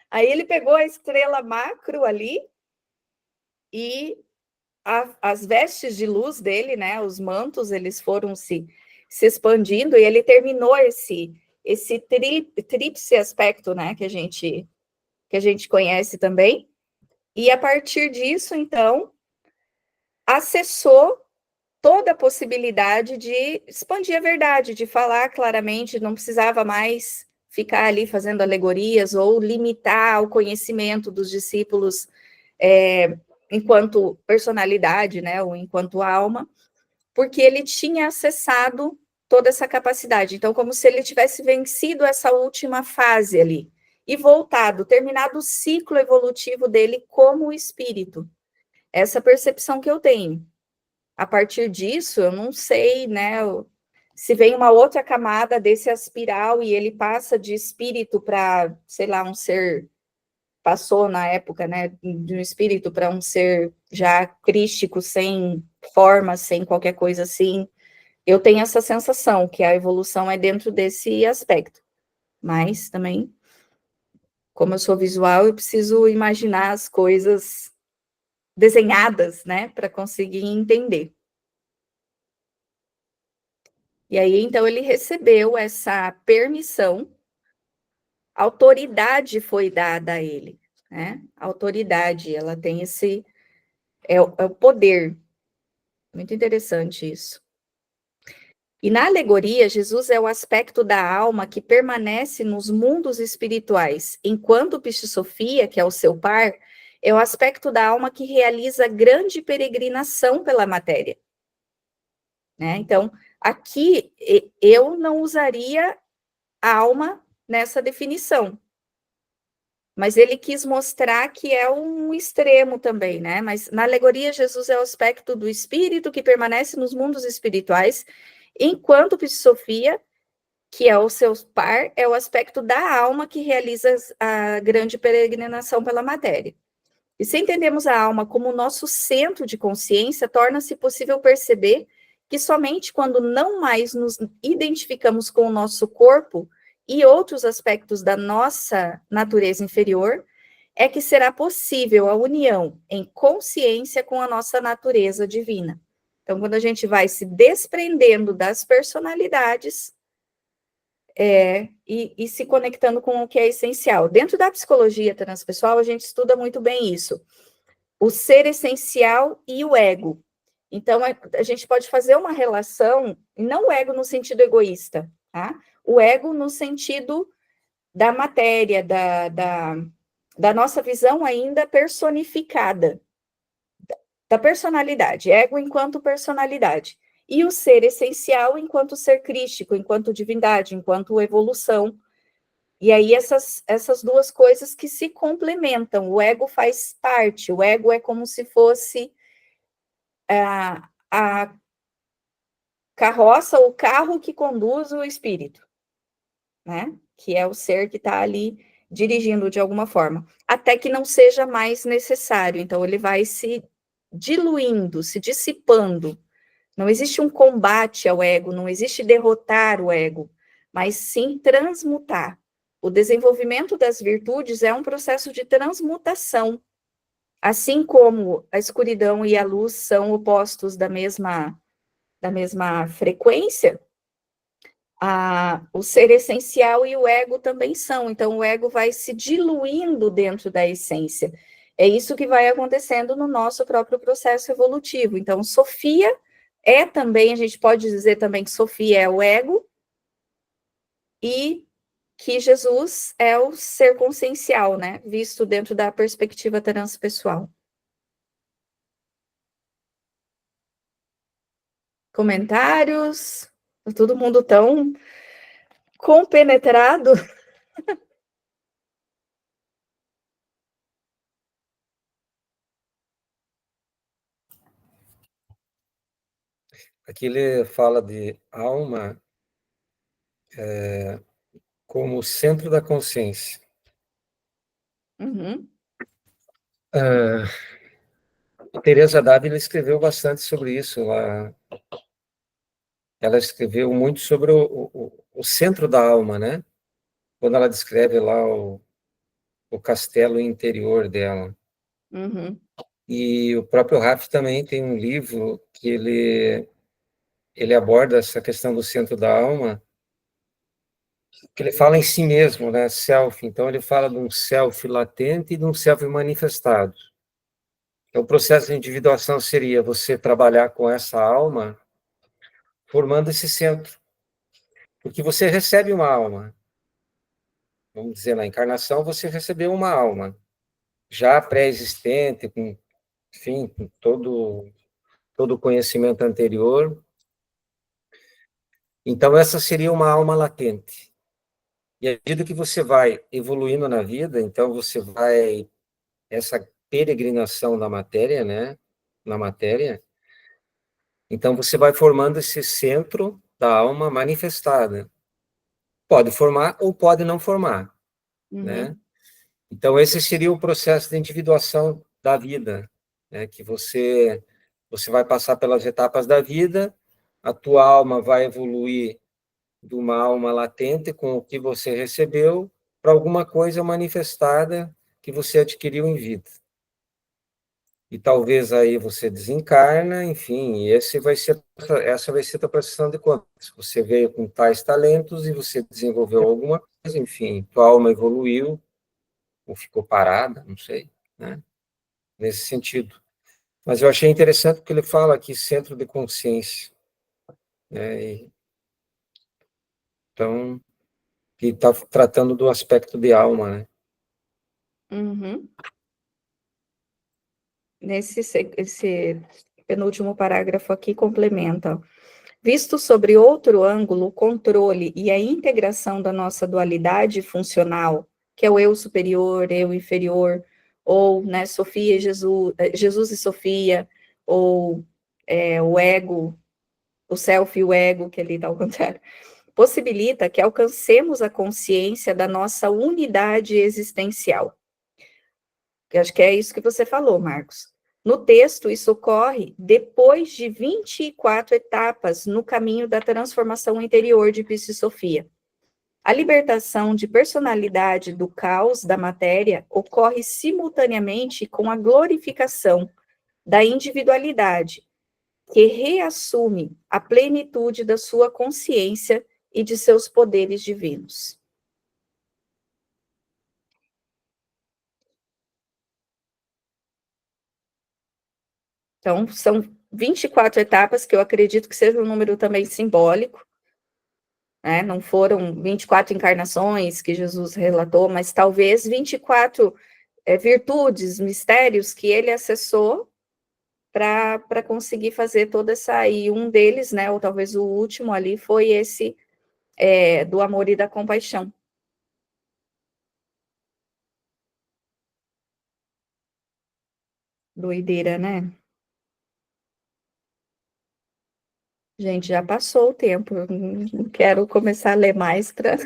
Aí ele pegou a estrela macro ali e as vestes de luz dele, né, os mantos, eles foram se expandindo e ele terminou esse tríplice aspecto, né, que a gente conhece também. E a partir disso, então, acessou toda a possibilidade de expandir a verdade, de falar claramente, não precisava mais ficar ali fazendo alegorias ou limitar o conhecimento dos discípulos enquanto personalidade, né, ou enquanto alma, porque ele tinha acessado toda essa capacidade. Então, como se ele tivesse vencido essa última fase ali e voltado, terminado o ciclo evolutivo dele como espírito. Essa percepção que eu tenho. A partir disso, eu não sei, né, se vem uma outra camada desse aspiral e ele passa de espírito para, sei lá, um ser, passou na época, né, de um espírito para um ser já crístico, sem forma, sem qualquer coisa assim. Eu tenho essa sensação que a evolução é dentro desse aspecto. Mas também, como eu sou visual, eu preciso imaginar as coisas desenhadas, né, para conseguir entender. E aí, então, ele recebeu essa permissão, autoridade foi dada a ele, né? A autoridade, ela tem esse, é o poder. Muito interessante isso. E na alegoria, Jesus é o aspecto da alma que permanece nos mundos espirituais, enquanto Piscofia, que é o seu par, é o aspecto da alma que realiza grande peregrinação pela matéria. Né? Então, aqui eu não usaria a alma nessa definição, mas ele quis mostrar que é um extremo também, né? Mas na alegoria, Jesus é o aspecto do espírito que permanece nos mundos espirituais, enquanto Piscofia, que é o seu par, é o aspecto da alma que realiza a grande peregrinação pela matéria. E se entendemos a alma como o nosso centro de consciência, torna-se possível perceber que somente quando não mais nos identificamos com o nosso corpo e outros aspectos da nossa natureza inferior, é que será possível a união em consciência com a nossa natureza divina. Então, quando a gente vai se desprendendo das personalidades, e se conectando com o que é essencial. Dentro da psicologia transpessoal, a gente estuda muito bem isso. O ser essencial e o ego. Então, a gente pode fazer uma relação, não o ego no sentido egoísta, tá? O ego no sentido da matéria, da nossa visão ainda personificada, da personalidade, ego enquanto personalidade. E o ser essencial enquanto ser crístico, enquanto divindade, enquanto evolução. E aí essas duas coisas que se complementam. O ego faz parte, o ego é como se fosse a carroça, o carro que conduz o espírito, né? Que é o ser que está ali dirigindo de alguma forma, até que não seja mais necessário. Então ele vai se diluindo, se dissipando. Não existe um combate ao ego, não existe derrotar o ego, mas sim transmutar. O desenvolvimento das virtudes é um processo de transmutação. Assim como a escuridão e a luz são opostos da mesma frequência, o ser essencial e o ego também são. Então, o ego vai se diluindo dentro da essência. É isso que vai acontecendo no nosso próprio processo evolutivo. Então, Sofia é também, a gente pode dizer também que Sofia é o ego e que Jesus é o ser consciencial, né? Visto dentro da perspectiva transpessoal. Comentários? Todo mundo tão compenetrado. Aqui ele fala de alma como centro da consciência. Uhum. Teresa d'Ávila escreveu bastante sobre isso. Ela escreveu muito sobre o centro da alma, né? Quando ela descreve lá o castelo interior dela. Uhum. E o próprio Raff também tem um livro que ele aborda essa questão do centro da alma, que ele fala em si mesmo, né? Self. Então, ele fala de um self latente e de um self manifestado. Então, o processo de individuação seria você trabalhar com essa alma formando esse centro. Porque você recebe uma alma. Vamos dizer, na encarnação, você recebeu uma alma já pré-existente, com, enfim, com todo o conhecimento anterior. Então, essa seria uma alma latente. E à medida que você vai evoluindo na vida, então você vai, essa peregrinação na matéria, né? Na matéria, então você vai formando esse centro da alma manifestada. Pode formar ou pode não formar, né? Então, esse seria o processo de individuação da vida, né? Que você vai passar pelas etapas da vida, a tua alma vai evoluir de uma alma latente com o que você recebeu para alguma coisa manifestada que você adquiriu em vida. E talvez aí você desencarna, enfim, essa vai ser a tua prestação de contas. Você veio com tais talentos e você desenvolveu alguma coisa, enfim, tua alma evoluiu, ou ficou parada, não sei, né? Nesse sentido. Mas eu achei interessante porque ele fala aqui centro de consciência, né? Então, que está tratando do aspecto de alma, né? Uhum. Esse penúltimo parágrafo aqui complementa. Visto sobre outro ângulo, o controle e a integração da nossa dualidade funcional, que é o eu superior, eu inferior, ou, né, Sofia e Jesus, Jesus e Sofia, ou o ego, o self e o ego, que ali está ao contrário, possibilita que alcancemos a consciência da nossa unidade existencial. Eu acho que é isso que você falou, Marcos. No texto, isso ocorre depois de 24 etapas no caminho da transformação interior de Psi-Sofia. A libertação de personalidade do caos da matéria ocorre simultaneamente com a glorificação da individualidade, que reassume a plenitude da sua consciência e de seus poderes divinos. Então, são 24 etapas, que eu acredito que seja um número também simbólico, né? Não foram 24 encarnações que Jesus relatou, mas talvez 24 virtudes, mistérios que ele acessou para conseguir fazer toda essa, e um deles, né, ou talvez o último ali, foi esse do amor e da compaixão. Doideira, né? Gente, já passou o tempo, eu não quero começar a ler mais para...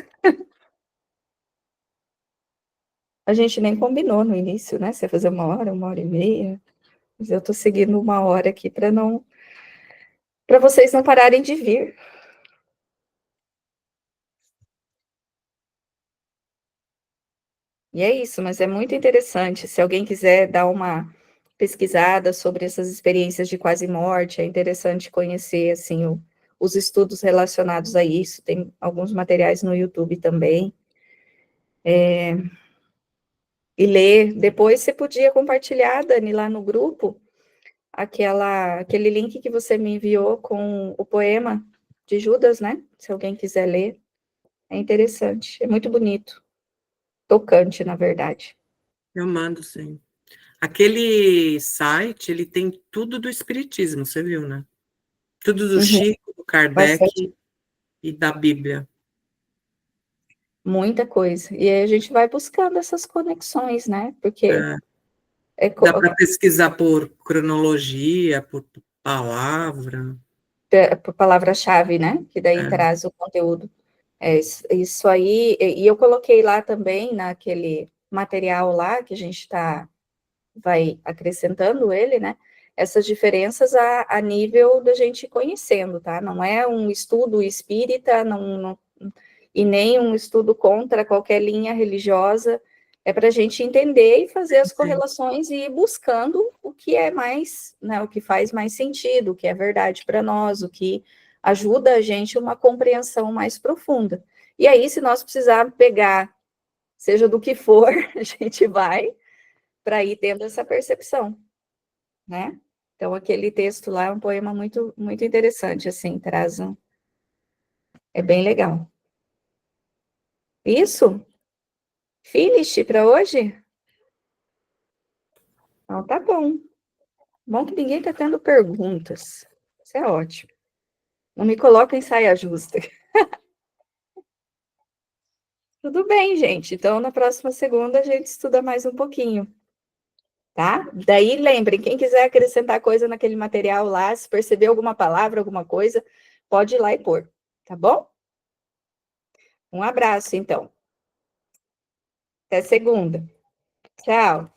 A gente nem combinou no início, né? Você ia fazer 1 hora, 1 hora e meia, mas eu tô seguindo 1 hora aqui para vocês não pararem de vir. E é isso, mas é muito interessante. Se alguém quiser dar uma pesquisada sobre essas experiências de quase morte, é interessante conhecer assim os estudos relacionados a isso. Tem alguns materiais no YouTube também. E ler. Depois você podia compartilhar, Dani, lá no grupo, aquele link que você me enviou com o poema de Judas, né? Se alguém quiser ler. É interessante, é muito bonito. Tocante, na verdade. Eu mando, sim. Aquele site, ele tem tudo do espiritismo, você viu, né? Tudo do Chico, do Kardec Bastante. e da Bíblia. Muita coisa. E aí a gente vai buscando essas conexões, né? Porque Dá para pesquisar por cronologia, por palavra. por palavra-chave, né? Que daí traz o conteúdo. Isso aí, e eu coloquei lá também, naquele material lá, que a gente vai acrescentando ele, né? Essas diferenças a nível da gente conhecendo, tá? Não é um estudo espírita, e nem um estudo contra qualquer linha religiosa, é para a gente entender e fazer as correlações e ir buscando o que é mais, né, o que faz mais sentido, o que é verdade para nós, o que ajuda a gente uma compreensão mais profunda. E aí, se nós precisarmos pegar, seja do que for, a gente vai para ir tendo essa percepção, né? Então, aquele texto lá é um poema muito, muito interessante, assim, é bem legal. Isso? Finish para hoje? Então, tá bom. Bom que ninguém está tendo perguntas. Isso é ótimo. Não me coloca em saia justa. Tudo bem, gente. Então, na próxima segunda, a gente estuda mais um pouquinho. Tá? Daí, lembrem, quem quiser acrescentar coisa naquele material lá, se perceber alguma palavra, alguma coisa, pode ir lá e pôr. Tá bom? Um abraço, então. Até segunda. Tchau.